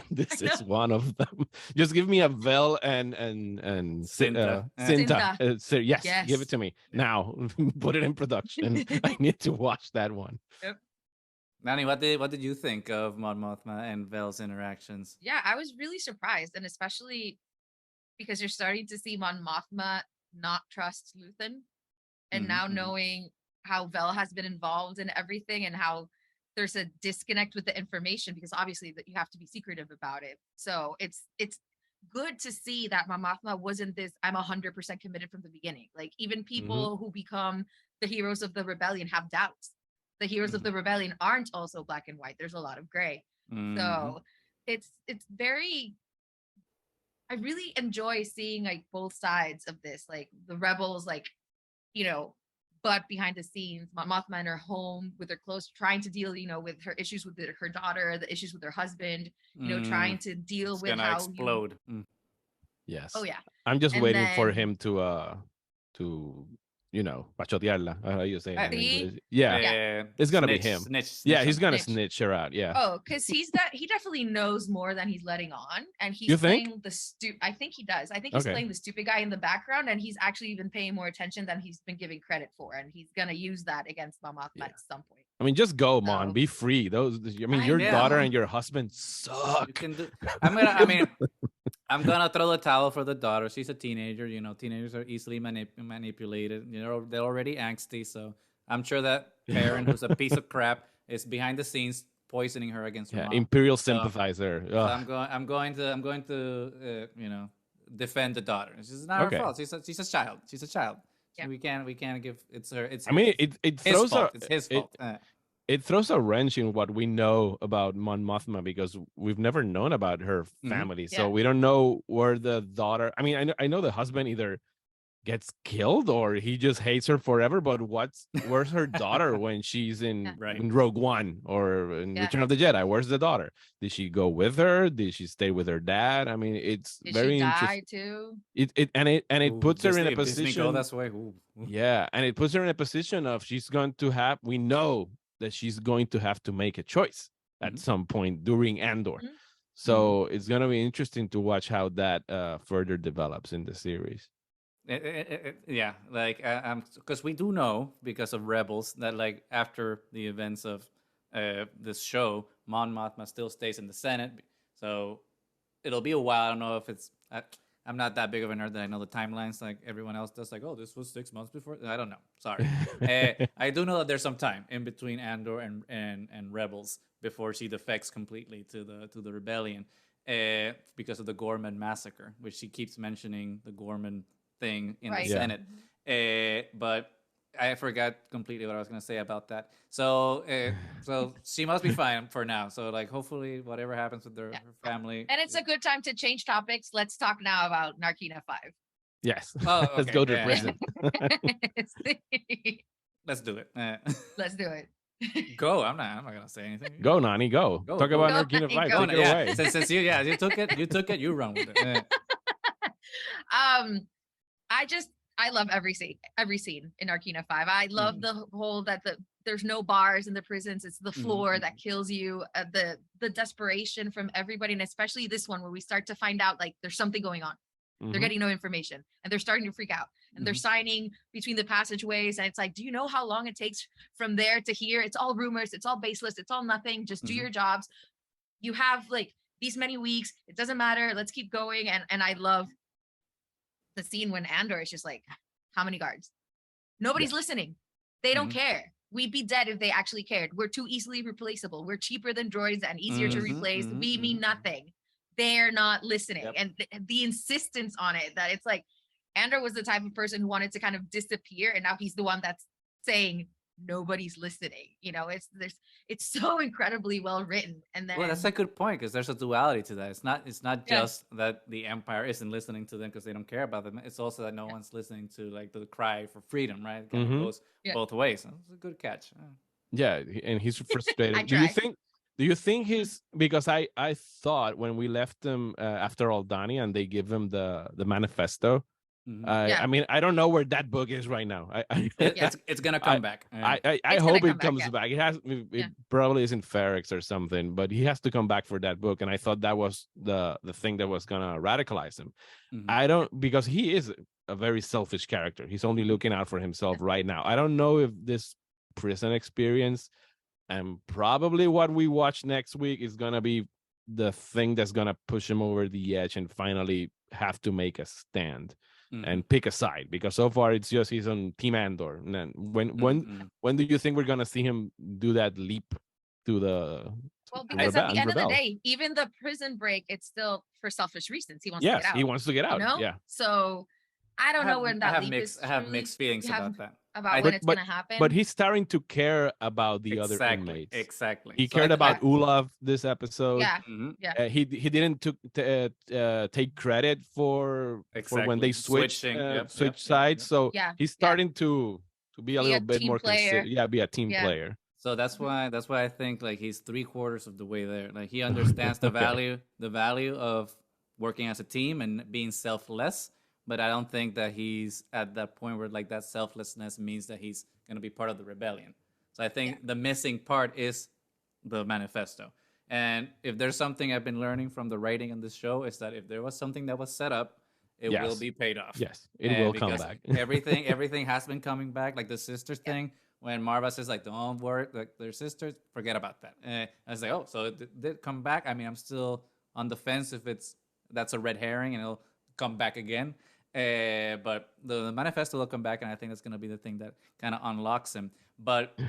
This is one of them. Just give me a Vel and Cinta. Cinta. Yes, Yes. give it to me now. Put it in production. I need to watch that one. Nani, what did you think of Mon Mothma and Vel's interactions? Yeah, I was really surprised, and especially because you're starting to see Mon Mothma not trust Luthen, and now knowing how Vel has been involved in everything and how there's a disconnect with the information because obviously that you have to be secretive about it. So it's good to see that Mon Mothma wasn't this I'm 100% committed from the beginning. Like even people who become the heroes of the rebellion have doubts. The heroes of the rebellion aren't also black and white. There's a lot of gray. So it's very I really enjoy seeing like both sides of this, like the rebels, like, you know, but behind the scenes, Mon Mothma in her home with her clothes, trying to deal, you know, with her issues with her daughter, the issues with her husband, you know, trying to deal It's with gonna how explode. Yes. Oh yeah. I'm just And waiting for then- him to pachotearla. How you say it in See? English? Yeah, it's gonna be him. Yeah, he's gonna snitch her out. Yeah. Oh, because he definitely knows more than he's letting on, and he's You think? playing I think he does. I think he's Okay. playing the stupid guy in the background, and he's actually been paying more attention than he's been giving credit for, and he's gonna use that against Mon Mothma at some point. I mean, just go, So- Mon. Be free. I Your daughter know. and your husband suck. You can do. I'm gonna throw the towel for the daughter. She's a teenager. You know, teenagers are easily manipulated. You know, they're already angsty. So I'm sure that parent who's a piece of crap is behind the scenes poisoning her against her mom. Imperial sympathizer. So I'm going to defend the daughter. She's not her fault. She's a child. She's a child. So we can't give it's her. It's. I mean, it throws it's his fault. It throws a wrench in what we know about Mon Mothma because we've never known about her family. So we don't know where the daughter. I mean, I know the husband either gets killed or he just hates her forever. But where's her daughter when she's in Rogue One or in Return of the Jedi? Where's the daughter? Did she go with her? Did she stay with her dad? I mean, it's very interesting. Too? It puts her in a position. Disney go this way. Yeah, and it puts her in a position of she's going to have. We know that she's going to have to make a choice at some point during Andor. So it's going to be interesting to watch how that further develops in the series. Yeah, like because we do know because of Rebels that like after the events of this show, Mon Mothma still stays in the Senate. So it'll be a while. I don't know if it's. I'm not that big of a nerd that I know the timelines like everyone else does. Like, oh, this was 6 months before. I don't know. Sorry. I do know that there's some time in between Andor and Rebels before she defects completely to the rebellion because of the Gorman massacre, which she keeps mentioning the Gorman thing in the Senate. But I forgot completely what I was going to say about that. So she must be fine for now. So like hopefully whatever happens with her family. And it's a good time to change topics. Let's talk now about Narkina 5. Yes. Oh, okay. Let's go to prison. Let's do it. Let's do it. Go. I'm not gonna say anything. Go, Nani. Go. Talk about Narkina 5. Go. Take it away. Since you took it. You run with it. I love every scene in Narkina 5. I love the whole that there's no bars in the prisons. It's the floor that kills you. The desperation from everybody, and especially this one where we start to find out like there's something going on. They're getting no information and they're starting to freak out and they're signing between the passageways. And it's like, do you know how long it takes from there to here? It's all rumors. It's all baseless. It's all nothing. Just do your jobs. You have like these many weeks. It doesn't matter. Let's keep going. And I love the scene when Andor is just like, how many guards? Nobody's listening. They don't care. We'd be dead if they actually cared. We're too easily replaceable. We're cheaper than droids and easier to replace. We mean nothing. They're not listening. And the insistence on it, that it's like Andor was the type of person who wanted to kind of disappear, and now he's the one that's saying nobody's listening. You know, it's so incredibly well written. And then that's a good point because there's a duality to that. It's not just that the Empire isn't listening to them because they don't care about them. It's also that no one's listening to like the cry for freedom, right? It kind of goes both ways. It's a good catch. Yeah, and he's frustrated. Do you think he's because I thought when we left them after Aldani and they give him the manifesto. I mean, I don't know where that book is right now. It's gonna come back. I hope it comes back. It probably is in Ferrex or something, but he has to come back for that book. And I thought that was the thing that was gonna radicalize him. I don't, because he is a very selfish character. He's only looking out for himself right now. I don't know if this prison experience and probably what we watch next week is gonna be the thing that's gonna push him over the edge and finally have to make a stand and pick a side, because so far it's just he's on Team Andor. And then when do you think we're gonna see him do that leap to the because at the end of the day, even the prison break, it's still for selfish reasons. He wants to get out. He wants to get out. You know? Yeah. So I don't know when that leap is. I have mixed feelings about that. When it's gonna happen. But he's starting to care about the other inmates. Exactly. He cared about Ulaf this episode. Yeah. He didn't take credit for when they switch sides. So he's starting to be a little bit more considerate. Be a team player. So that's why I think like he's 3/4 of the way there. Like he understands the value of working as a team and being selfless, but I don't think that he's at that point where like that selflessness means that he's going to be part of the rebellion. So I think the missing part is the manifesto. And if there's something I've been learning from the writing on this show is that if there was something that was set up, it will be paid off. Yes, it will come because back. everything has been coming back. Like the sisters thing, when Marva says like, "Don't worry, like they're sisters, forget about that." I was like, "Oh, so it did come back." I mean, I'm still on the fence if that's a red herring and it'll come back again. But the manifesto will come back, and I think that's gonna be the thing that kind of unlocks him. But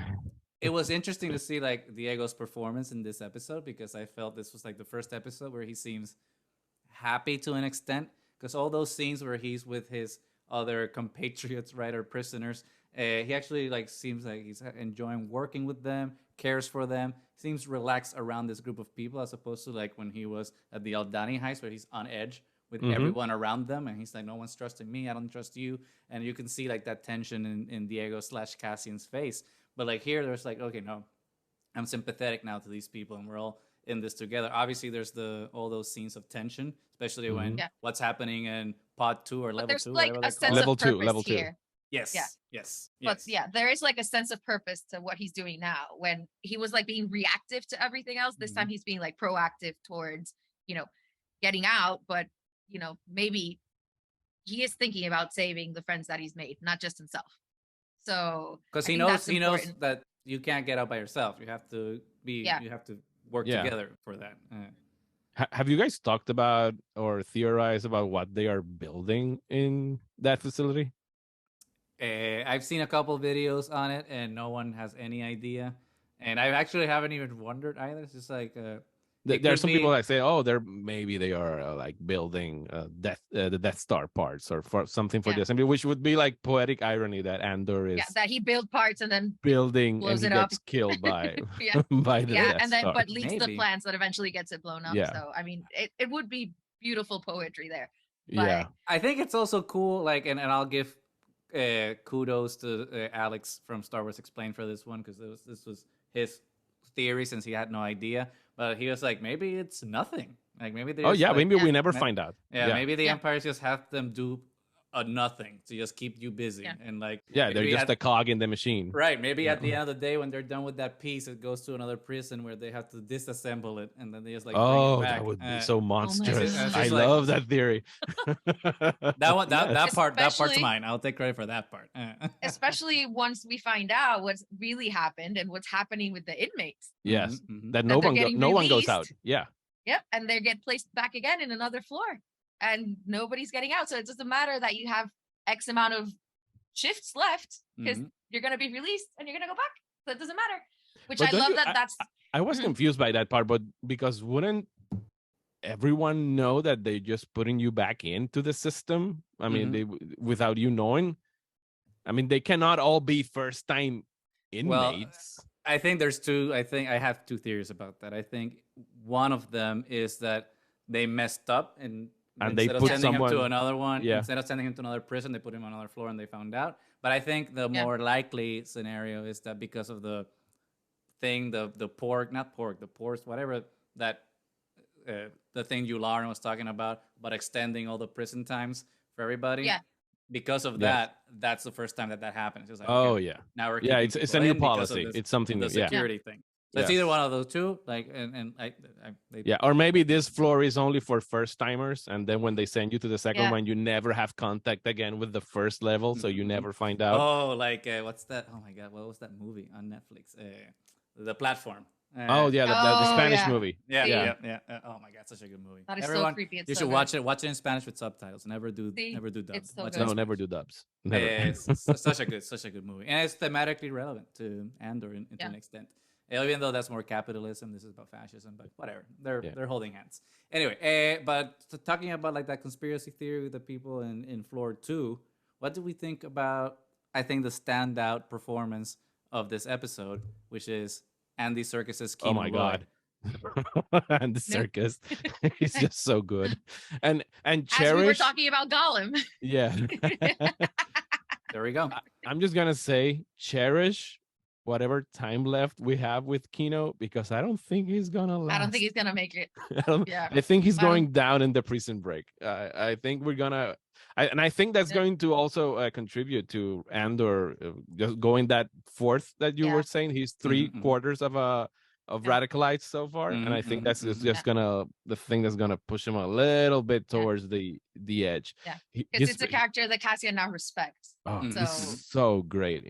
it was interesting to see like Diego's performance in this episode because I felt this was like the first episode where he seems happy to an extent because all those scenes where he's with his other compatriots, right, or prisoners, he actually like seems like he's enjoying working with them, cares for them, seems relaxed around this group of people as opposed to like when he was at the Aldani heist where he's on edge with everyone around them and he's like, no one's trusting me, I don't trust you, and you can see like that tension in Diego / Cassian's face. But like here, there's like, okay, no, I'm sympathetic now to these people, and we're all in this together. Obviously, there's all those scenes of tension, especially when what's happening in pod 2 or But level there's 2, like whatever a they sense call it. Level of two, purpose level two. here. Yes, Yeah. yes, But yes. yeah, there is like a sense of purpose to what he's doing now. When he was like being reactive to everything else, this time he's being like proactive towards, getting out. But, maybe he is thinking about saving the friends that he's made, not just himself. So Because I he think knows that's important. that you can't get out by yourself. You have to you have to work Yeah. together for that. Have you guys talked about or theorized about what they are building in that facility? I've seen a couple videos on it, and no one has any idea. And I actually haven't even wondered either. It's just like There are some people that say, "Oh, maybe they are like building the Death Star parts or for something for the assembly," which would be like poetic irony that Andor is that he built parts and then building and blows he it up. gets killed by Yeah. by the Death and then Star. but leads the Maybe. plans that eventually gets it blown up. Yeah. So I mean, it would be beautiful poetry there. Yeah. I think it's also cool, like, and I'll give kudos to Alex from Star Wars Explained for this one because this was his theory since he had no idea. But he was like, maybe it's nothing. Like maybe they. Oh just, yeah, like, maybe we never find out. Yeah, maybe the Empire just have them do a nothing to just keep you busy and like. Yeah, they're just a cog in the machine. Right. Maybe at the end of the day, when they're done with that piece, it goes to another prison where they have to disassemble it, and then they just like. Oh, bring it back. that would be so monstrous. God. I love that theory. That one, that part's Especially- mine. I'll take credit for that part. Especially once we find out what's really happened and what's happening with the inmates. Yes, Mhm. that That they're no one goes getting out. Yeah. Yep, and they get placed back again in another floor, and nobody's getting out. So it doesn't matter that you have X amount of shifts left because you're going to be released and you're going to go back. So it doesn't matter. Which But I don't love you- that's. I was confused by that part, but because wouldn't everyone know that they're just putting you back into the system? I mean, they without you knowing. I mean, they cannot all be first time inmates. Well, I think there's two. I think I have two theories about that. I think one of them is that they messed up and they instead of put sending him to someone- another one, Yeah. instead of sending him to another prison, they put him on another floor and they found out. But I think the more likely scenario is that because of the thing, the pork, not pork, the pores, whatever that the thing Yularen was talking about extending all the prison times for everybody. Yeah. Because of that, that's the first time that happens. It's like, Oh okay, yeah. now we're Yeah, keeping it's a people new in because of policy. this- It's something the new. Yeah. security thing. So it's Yes. either one of those two, like, and they, Yeah, or maybe this floor is only for first timers, and then when they send you to the second Yeah. one, you never have contact again with the first level, so you Mhm. never find out. Oh, like what's that? Oh my god, what was that movie on Netflix? The Platform. Oh yeah, the Oh, Spanish yeah. movie. Yeah. Oh my god, such a good movie. That is Everyone, so creepy. It's you so should good. watch it. Watch it in Spanish with subtitles. Never do See? dubs. It's so Watch it good. in No, Spanish. never do dubs. Never. It's such a good movie, and it's thematically relevant to Andor to an extent. Even though that's more capitalism, this is about fascism. But whatever, they're holding hands anyway. But talking about like that conspiracy theory with the people in floor 2, what do we think about? I think the standout performance of this episode, which is Andy Serkis's Keenan Oh my Lloyd. god. And the circus is just so good. And As Cherish. we were talking about Gollum. Yeah. There we go. I'm just gonna say Cherish whatever time left we have with Kino, because I don't think he's gonna last. I don't think he's gonna make it. Yeah. I think he's I don't- going down in the prison break. I think we're gonna, and I think that's Yeah. going to also contribute to Andor just going that fourth that you Yeah. were saying. He's three Mhm, mhm. quarters of Yeah. radicalites so far, and I Mhm, think mhm, that's mhm. just gonna the thing that's gonna push him a little bit Yeah. towards the edge. Yeah. He- Because he's- it's a character that Cassian now respects. Oh, Mhm. he's So- so great.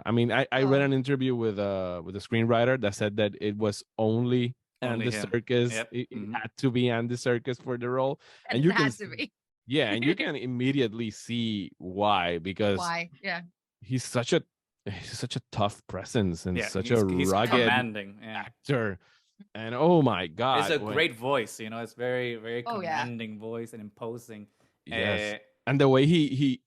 I mean, I read Oh. an interview with a screenwriter that said that it was only Only Andy him. Serkis. Yep. It Mhm. had to be Andy Serkis for the role, And, and you it can has to be. yeah, and you can immediately see why, because Why? Yeah. he's such a tough presence and Yeah, such he's, a he's rugged commanding. Yeah. actor. And oh my god, It's a great voice, you know. It's very, very Oh, yeah. commanding voice and imposing. Yes. Uh, And the way he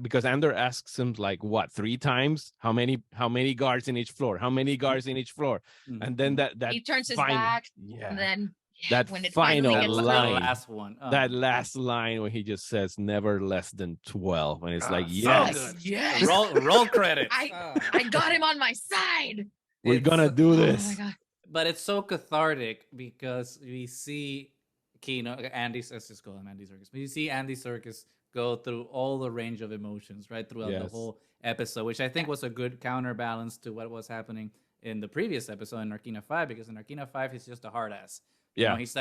because Andor asks him like what 3 times, how many guards in each floor, how many guards in each floor, mhm, and then mhm. that He turns his final- back, yeah, and then that when it final finally that gets the line, last one. Oh that my last line when he just says never less than 12, and it's like, so yes, good. yes, roll credits. I got him on my side. we're It's gonna so- do Oh this. my god. But it's so cathartic because we see let's just call him Andy Serkis. We see Andy Serkis go through all the range of emotions right throughout the Yes. whole episode, which I think was a good counterbalance to what was happening in the previous episode in Narkina 5, because in Narkina 5 he's just a hard ass. You Yeah. know, he's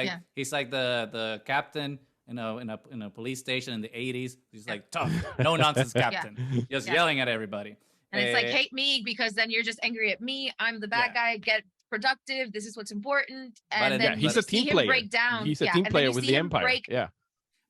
like the captain in a police station in the 80s. He's like tough, no nonsense captain, just Yeah. yelling at everybody. And it's like, Eh, hate me because then you're just angry at me. I'm the bad guy. Get productive. This is what's important. And in- then Yeah, he's you a see team him player. break down. He's a Yeah, team and then player you with see the him Empire. break- Yeah.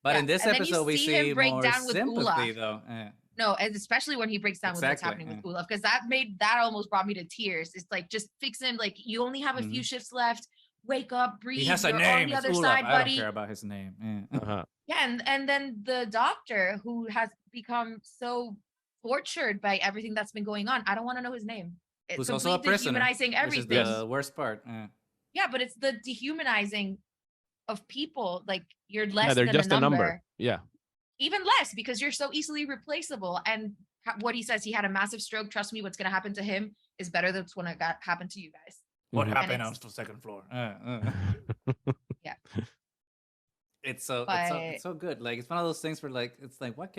But Yeah, in this and then you episode, we see him see break more down with sympathy, Olaf. though. No, and especially when he breaks down with what's Exactly, happening with Olaf, because that almost brought me to tears. It's like, just fix him. Like, you only have a few shifts left. Wake up, breathe. He has a You're name. on the It's other Olaf. side, I don't buddy. care about his name. Yeah. Uh-huh. Yeah, and then the doctor who has become so tortured by everything that's been going on. I don't want to know his name. It's Who's also a completely prisoner, dehumanizing which is everything. the worst part. Yeah, but it's the dehumanizing of people. Like, you're less Yeah, they're than just a a number. number. Yeah. Even less, because you're so easily replaceable. And what he says, he had a massive stroke. Trust me, what's going to happen to him is better than what's going to happen to you guys. What Mhm. happened And on it's- the second floor? Yeah. It's so good. Like, it's one of those things where, like, it's like, what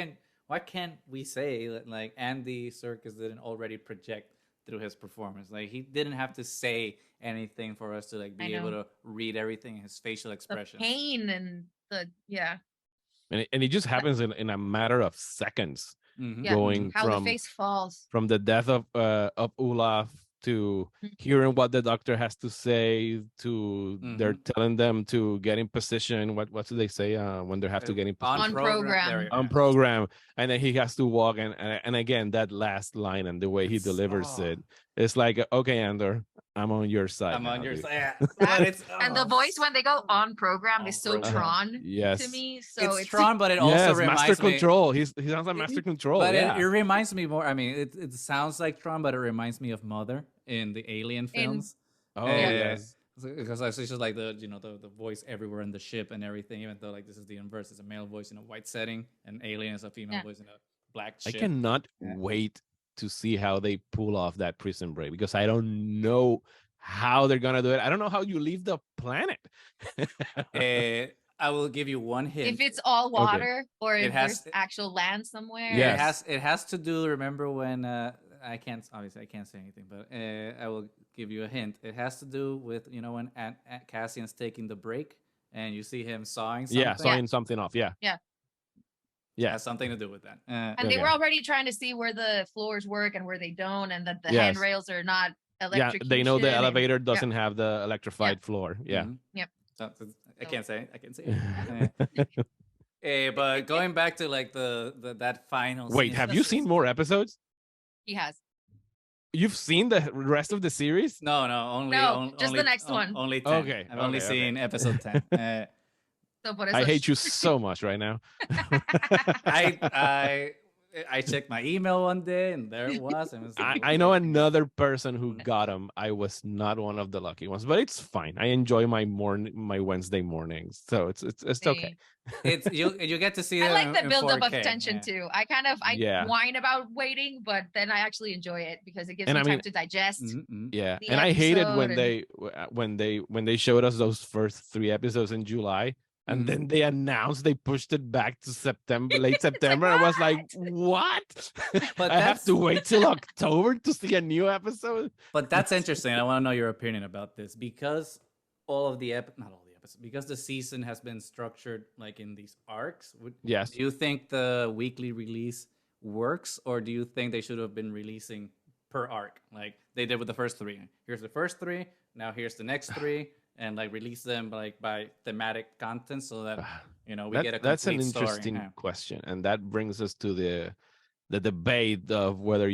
can't we say that, like, Andy Serkis didn't already project through his performance? Like, he didn't have to say anything for us to, like, be able to read everything in his facial The expressions. pain and And it just happens in a matter of seconds, Mhm. Yeah. going how from the face falls. the death of Olaf to Mhm. hearing what the doctor has to say, to they're telling them to get in position. What do they say when they have to get in position? On program. There we go. On program, and then he has to walk, and again that last line and the way he It's- delivers oh. it, it's like, okay, Andor, I'm on your side. I'm on now, your dude." side. Yeah. That- But it's, And the voice when they go on program On is so program. Tron Yes. to me. So it's Tron, but it also Yes, reminds Master me. Control. He sounds like Master Control. But Yeah. it reminds me more. I mean, it sounds like Tron, but it reminds me of Mother in the Alien films. Oh Yeah. yes. Because it's just like the voice everywhere in the ship and everything. Even though, like, this is the inverse, it's a male voice in a white setting, and Alien is a female voice in a black I ship. cannot Yeah. wait to see how they pull off that prison break, because I don't know how they're gonna do it. I don't know how you leave the planet. I will give you one hint. if it's all water or It if has- there's actual land somewhere. Yes. It has to do. Remember when I can't say anything, but I will give you a hint. It has to do with when Cassian's taking the break and you see him sawing something. Yeah, sawing something off. Yeah. Yeah. Yeah. It has something to do with that. And they Okay. were already trying to see where the floors work and where they don't, and that the Yes. handrails are not Yeah, electric. they know the elevator doesn't have the electrified floor. Yeah. Mhm. Yep. So, I So- can't say. I can't say. But going back to like that final. Wait, scene, have it's you just- seen more episodes? He has. You've seen the rest of the series? No, only just the only, next one. Only 10. Okay, I've only okay, seen episode 10. So por I eso hate you so much right now. I I checked my email one day, and there it was. And it was like, I know okay. another person who got them. I was not one of the lucky ones, but it's fine. I enjoy my Wednesday mornings, so it's okay. It's you get to see I them like the in buildup of 4K, tension yeah. too. I Yeah. whine about waiting, but then I actually enjoy it because it gives And me I time mean, to digest Mm-hmm. yeah, the and I hated episode. when they showed us those first 3 episodes in July, and Mhm. then they announced they pushed it back to September, late It's like, September. I was like, what? what? But I have that's to wait till October to see a new episode. but that's interesting. I want to know your opinion about this because all of the not all the episodes, because the season has been structured like in these arcs. Yes. Do you think the weekly release works, or do you think they should have been releasing per arc, like they did with the first three? Here's the first three. Now here's the next three, and like release them like by thematic content, so that we get a That's an complete story. interesting Yeah. question, and that brings us to the debate of whether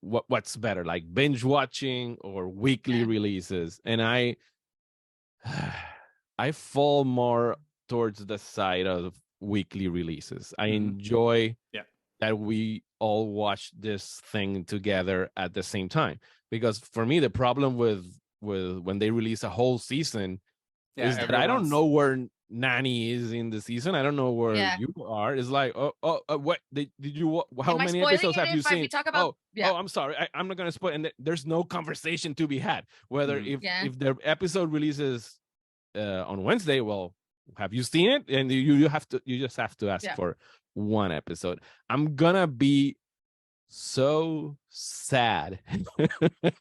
what's better, like binge watching or weekly Yeah. releases. And I fall more towards the side of weekly releases. I enjoy Yeah. that we all watch this thing together at the same time, because for me the problem with when they release a whole season Yeah, is that I don't everyone's know where Nani is in the season. I don't know where Yeah. you are. It's like, what did you? How Am I many spoiling episodes it have you if we seen? talk about? Yeah. I'm sorry, I'm not gonna spoil. And there's no conversation to be had. Whether Yeah. if the episode releases on Wednesday, well, have you seen it? And you just have to ask for one episode. I'm gonna be so sad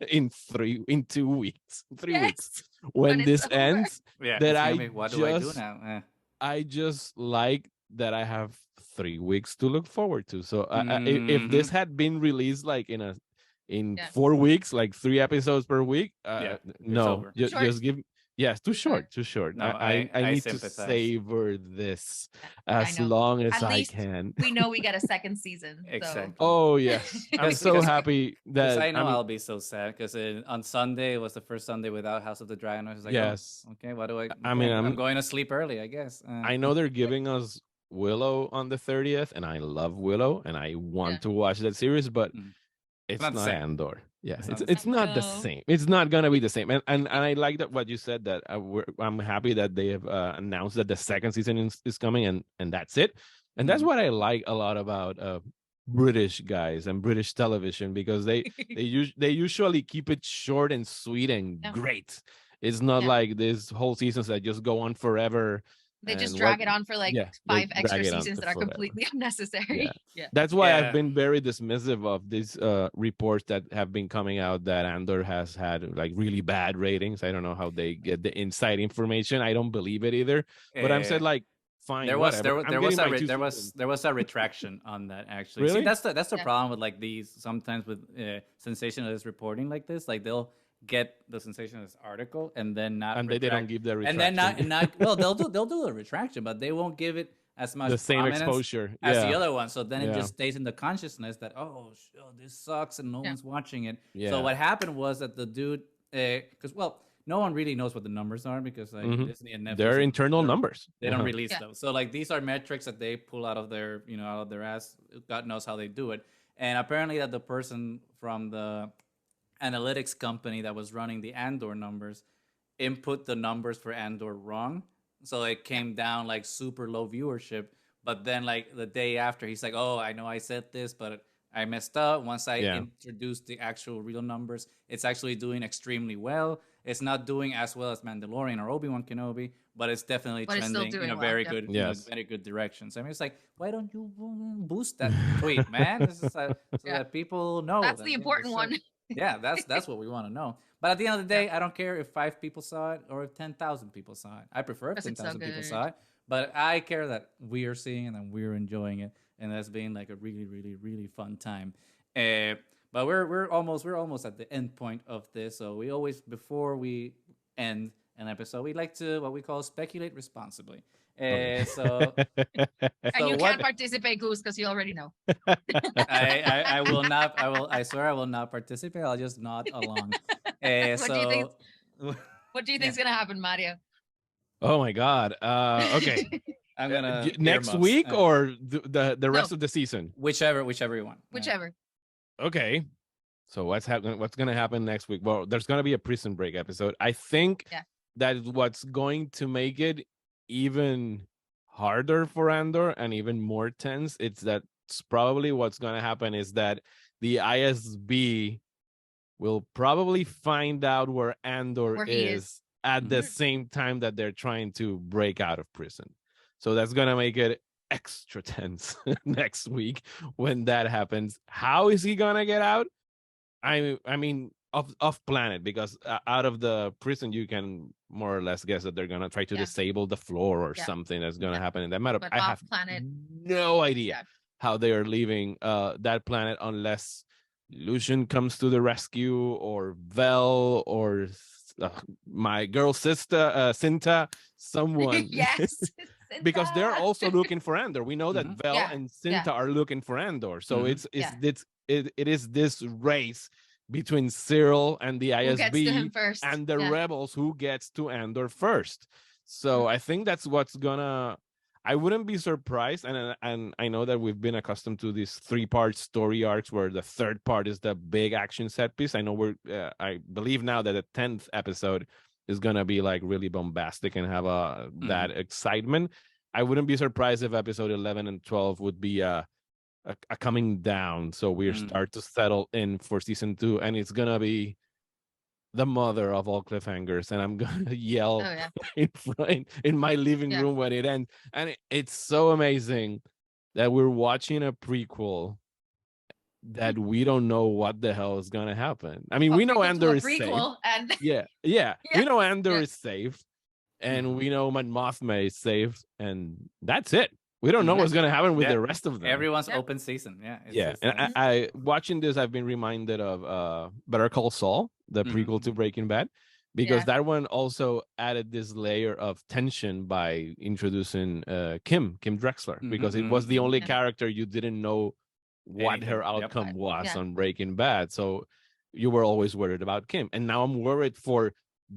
in 2 weeks, 3 weeks when this over. ends, yeah. that It's gonna be, what do I do now? I just like that I have 3 weeks to look forward to. So if this had been released like in 4 weeks, like 3 episodes per week, Yeah, it's no, over. just give. Yes, too short. No, I I need to sympathize. savor this I as know. long as At I least can. we know we get a second season. Exactly. Oh yes, I'm so happy Because that I know I'll be so sad because on Sunday it was the first Sunday without House of the Dragon. I was like, yes. oh, okay, what do I? I mean, I'm going to sleep early, I guess. I know they're giving us Willow on the 30th, and I love Willow, and I want to watch that series, but it's not not the same. Andor. Yeah, It's it's not the same. It's not gonna be the same. And I like that what you said, that I'm happy that they have announced that the second season is coming, and that's it. And that's what I like a lot about British guys and British television, because they usually keep it short and sweet and great. It's not like these whole seasons that just go on forever. They just drag it on for like 5 extra seasons that are forever. completely unnecessary. Yeah. That's why I've been very dismissive of these reports that have been coming out that Andor has had like really bad ratings. I don't know how they get the inside information. I don't believe it either. But I'm said like, fine. There was a retraction on that, actually. Really? See, that's the problem with like these, sometimes with sensationalist reporting like this. Like they'll get the sensationalist article and then not, and they don't give the retraction. And then not well, they'll do a retraction, but they won't give it as much the same exposure as the other one. So then it just stays in the consciousness that this sucks and no one's watching it. So what happened was that the dude, because no one really knows what the numbers are, because like Disney and Netflix, they're internal numbers. They don't release those. So like these are metrics that they pull out of their out of their ass. God knows how they do it. And apparently that the person from the analytics company that was running the Andor numbers input the numbers for Andor wrong. So it came down like super low viewership. But then like the day after, he's like, oh, I know I said this, but I messed up. Once I introduced the actual real numbers, it's actually doing extremely well. It's not doing as well as Mandalorian or Obi-Wan Kenobi, but it's definitely trending in a very good, very good direction. So I mean, it's like, why don't you boost that tweet, man? This is so that people know. That's the important one. Yeah, that's what we want to know. But at the end of the day, I don't care if 5 people saw it or if 10,000 people saw it. I prefer if 10,000 people saw it, but I care that we are seeing it and we're enjoying it, and that's been like a really, really, really fun time. But we're almost at the end point of this. So we always, before we end an episode, we like to what we call speculate responsibly. So and you can't participate, Gus, because you already know. I will not. I swear I will not participate. I'll just nod along. What do you think is gonna happen, Mario? Oh my God. Okay. I'm gonna Next earmuffs. week or the rest No. of the season? Whichever you want. Whichever. Okay. So what's happening? What's gonna happen next week? Well, there's gonna be a Prison Break episode. I think that what's going to make it even harder for Andor and even more tense. It's probably what's gonna happen is that the ISB will probably find out where Andor Where he is at the same time that they're trying to break out of prison. So that's gonna make it extra tense next week when that happens. How is he gonna get out? I mean, off planet, because out of the prison you can more or less guess that they're gonna try to disable the floor or something that's gonna happen in that matter. But I have planet, no idea how they are leaving that planet unless Lucian comes to the rescue, or Vel, or my girl sister Cinta, someone. Yes. Because they're also looking for Andor. We know that Vel and Cinta are looking for Andor. So it is this race between Cyril and the ISB and the rebels who gets to Andor first. So I think that's what's gonna. I wouldn't be surprised, and I know that we've been accustomed to these 3-part story arcs where the third part is the big action set piece. I know I believe now that the 10th episode is gonna be like really bombastic and have that excitement. I wouldn't be surprised if episode 11 and 12 would be a coming down. So we start to settle in for season 2, and it's gonna be the mother of all cliffhangers, and I'm gonna yell in my living room when it ends. And it's so amazing that we're watching a prequel that we don't know what the hell is gonna happen. I mean, we know Andor is safe. And We know Andor is safe, and we know Mon Mothma is safe, and that's it. We don't know what's gonna happen with the rest of them. Everyone's open season. And I watching this, I've been reminded of Better Call Saul, the prequel to Breaking Bad, because that one also added this layer of tension by introducing Kim Drexler, because it was the only character you didn't know what her outcome was on Breaking Bad. So you were always worried about Kim, and now I'm worried for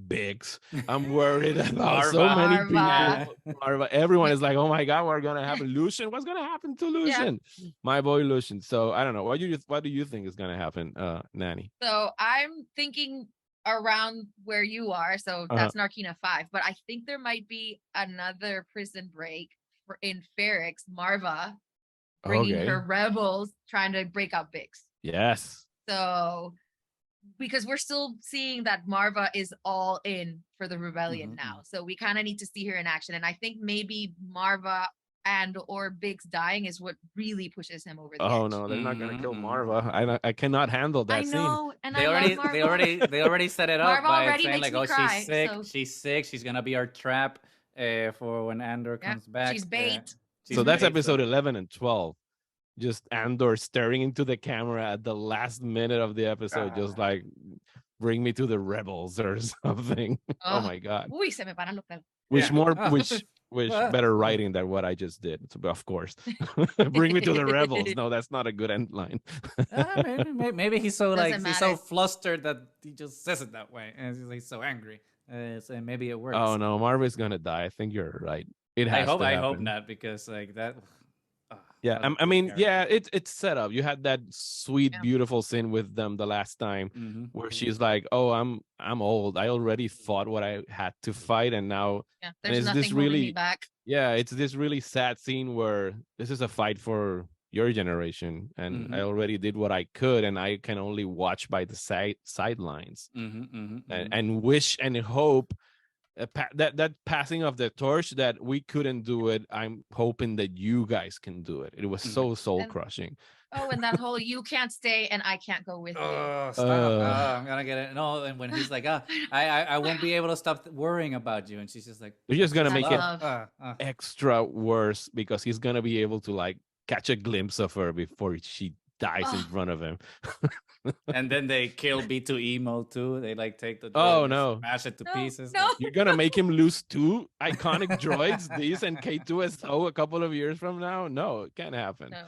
Bix. I'm worried about so many people. Marva. Everyone is like, oh my God, what's gonna happen? Lucian, what's gonna happen to Lucian? My boy Lucian. So I don't know. What do you think is gonna happen, Nani? So I'm thinking around where you are. So that's Narkina 5. But I think there might be another prison break in Ferrix, Marva bringing her rebels, trying to break out Bix. Yes. So because we're still seeing that Marva is all in for the rebellion now. So we kind of need to see her in action. And I think maybe Marva or Bix dying is what really pushes him over the edge. Oh no, they're not gonna kill Marva. I cannot handle that scene. I know, and they already set it up by saying like, oh, cry, she's sick, she's gonna be our trap for when Andor comes back. She's bait. So that's episode 11 and 12. Just Andor staring into the camera at the last minute of the episode, just like, bring me to the rebels or something. Oh my God. Uy, se me paran los pelos. Which better writing than what I just did, of course. Bring me to the rebels. No, that's not a good end line. maybe he's so he's so flustered that he just says it that way, and he's so angry. So maybe it works. Oh no, Marva's gonna die. I think you're right. It has I hope not, because like that. I mean, it's set up. You had that sweet, beautiful scene with them the last time, where she's like, "Oh, I'm old. I already fought what I had to fight, and now there's nothing holding me back." Yeah, it's this really sad scene where this is a fight for your generation, and I already did what I could, and I can only watch by the sidelines and wish and hope. That passing of the torch, that we couldn't do it. I'm hoping that you guys can do it. It was so soul crushing. And that whole "you can't stay and I can't go with you." Oh, stop! I'm gonna get it. No, and when he's like, I won't be able to stop worrying about you," and she's just like, "You're just gonna make it extra worse, because he's gonna be able to like catch a glimpse of her before she dies in front of him." And then they kill B2 Emo too. They like take the smash it to pieces. No. You're gonna make him lose 2 iconic droids, these and K2SO, a couple of years from now? No, it can't happen. No.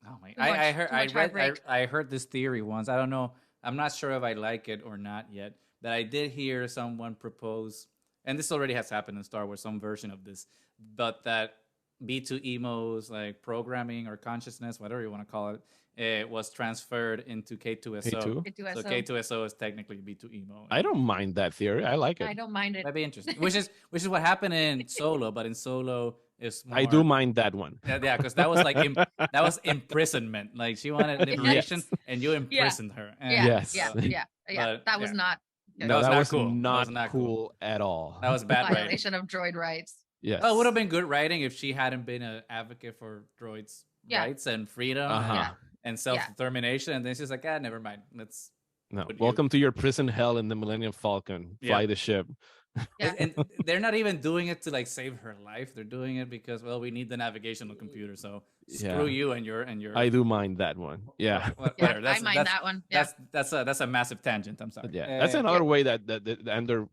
Oh my! I heard this theory once. I don't know. I'm not sure if I like it or not yet. That I did hear someone propose, and this already has happened in Star Wars, some version of this, but that B2 Emo's like programming or consciousness, whatever you want to call it, it was transferred into K2SO. K2? So K2SO is technically B2 Emo. I don't mind that theory. I like it. I don't mind it. That'd be interesting. Which is what happened in Solo, but in Solo it's more. I do mind that one. Yeah, because that was like that was imprisonment. Like she wanted liberation, and you imprisoned her. And Yes. Yeah. But, That was not No, that was cool. not That was not cool at all. That was bad writing. violation of droid rights. Yes. Oh, it would have been good writing if she hadn't been an advocate for droids' rights and freedom and self-determination. And then she's like, never mind. Let's. No. Welcome to your prison hell in the Millennium Falcon. Fly the ship. Yeah. And they're not even doing it to like save her life. They're doing it because, well, we need the navigational computer. So screw you and your. I do mind that one. Yeah. Whatever. I mind that one. Yeah. That's a massive tangent. I'm sorry. Yeah. That's another way that the Andor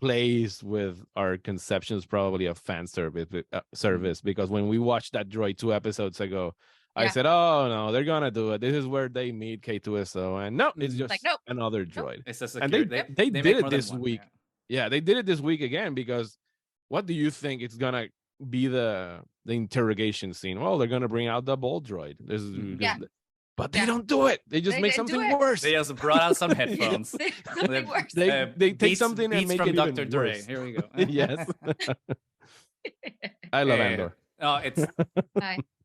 plays with our conceptions probably of fan service because when we watched that droid 2 episodes ago, I said, oh no, they're gonna do it. This is where they meet K2SO, and no, it's just another droid. It's a security. And they did it this week. Yeah, they did it this week again because what do you think it's gonna be the interrogation scene? Well, they're gonna bring out the ball droid. But they don't do it. They just make something worse. They just brought out some headphones. They take something and make from it Dr. even Dre. worse. Here we go. Yes. I love Andor. Oh, it's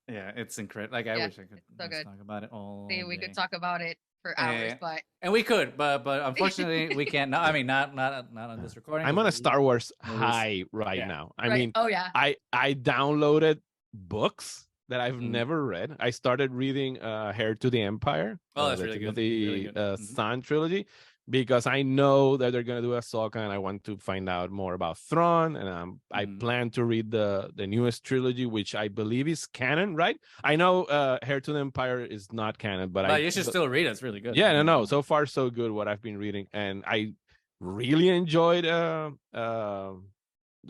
it's incredible. Like I wish I could talk about it all. We could talk about it for hours, but we could, but unfortunately we can't. No, I mean not on this recording. I'm on a Star Wars high right now. I mean, I downloaded books that I've never read. I started reading Heir to the Empire. Oh, that's really good. The Sun trilogy, because I know that they're gonna do Ahsoka, and I want to find out more about Thrawn. And I plan to read the newest trilogy, which I believe is canon, right? I know Heir to the Empire is not canon, but you should still read it. It's really good. Yeah, no. So far, so good. What I've been reading, and I really enjoyed the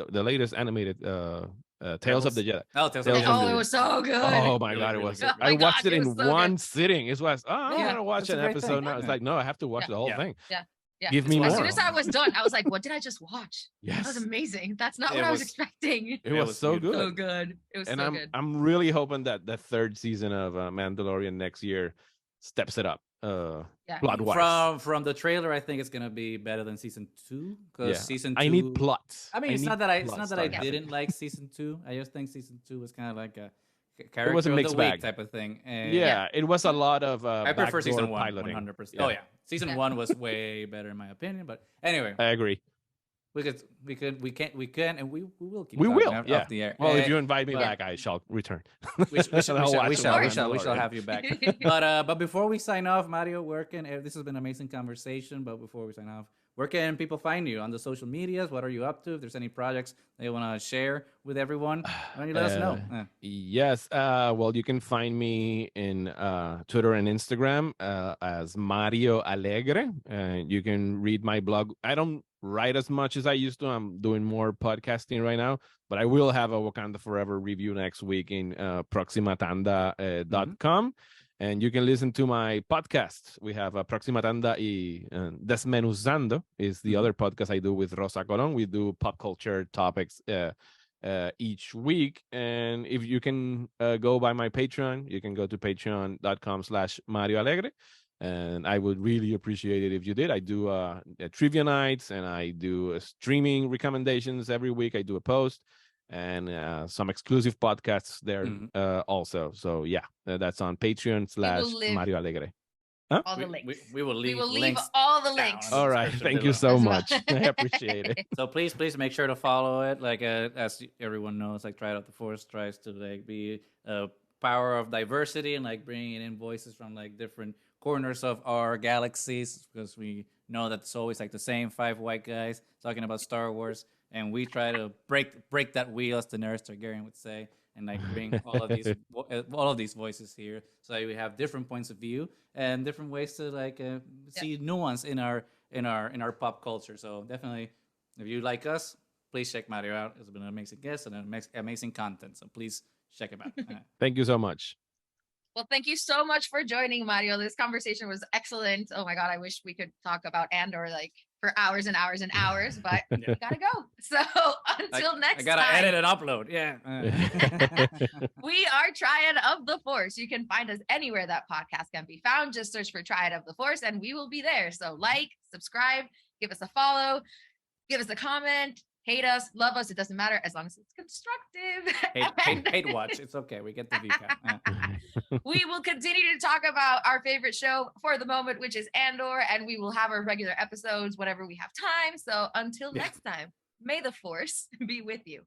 latest animated Tales of the Jedi. Oh, Tales of the Jedi. It was so good. Oh my God, it was. I watched it in one sitting. It was, I'm gonna watch an episode now. It's like, no, I have to watch the whole thing. Yeah. Give me more. As soon as I was done, I was like, what did I just watch? Yes. That was amazing. That's not what I was expecting. It was so good. So good. It was so good. I'm really hoping that the 3rd season of Mandalorian next year steps it up. Plot-wise. From the trailer, I think it's gonna be better than season 2 because season 2. I need plots. I mean, it's not that I didn't like season 2. I just think season 2 was kind of like a character it was a mixed of the week bag type of thing. It was a lot of. I prefer season 1, piloting. 100%. Oh yeah, season 1 was way better in my opinion. But anyway, I agree. We can, and we will keep. We will. Off the air. Well, if you invite me back, I shall return. We shall have you back. But before we sign off, Mario, this has been an amazing conversation. But before we sign off, where can people find you on the social medias? What are you up to? If there's any projects they want to share with everyone, why don't you let us know? Yes. Well, you can find me in Twitter and Instagram as Mario Alegre. You can read my blog. I don't write as much as I used to. I'm doing more podcasting right now, but I will have a Wakanda Forever review next week in proximatanda.com. And you can listen to my podcast. We have Próxima Tanda y Desmenuzando is the other podcast I do with Rosa Colon. We do pop culture topics each week. And if you can go by my Patreon, you can go to patreon.com/Mario Alegre. And I would really appreciate it if you did. I do trivia nights, and I do streaming recommendations every week. I do a post and some exclusive podcasts there also. So yeah, that's on Patreon/Mario Alegre. All the links. We will leave all the links. All right. Thank you so much. I appreciate it. So please make sure to follow it. Like as everyone knows, like Triad of the Force tries to like be a power of diversity and like bringing in voices from like different corners of our galaxies, because we know that it's always like the same 5 white guys talking about Star Wars, and we try to break that wheel, as Daenerys Targaryen would say, and like bring all of these voices here, so that we have different points of view and different ways to like see nuance in our pop culture. So definitely, if you like us, please check Mario out. It's been an amazing guest and amazing content. So please check him out. Thank you so much. Well, thank you so much for joining, Mario. This conversation was excellent. Oh my God, I wish we could talk about Andor like for hours and hours and hours, but we gotta go. So until next I gotta time, edit and upload. Yeah. we are Triad of the Force. You can find us anywhere that podcast can be found. Just search for Triad of the Force and we will be there. So like, subscribe, give us a follow, give us a comment, hate us, love us. It doesn't matter as long as it's constructive. Hate watch. It's okay. We get the view count. We will continue to talk about our favorite show for the moment, which is Andor, and we will have our regular episodes whenever we have time. So until next time, may the Force be with you.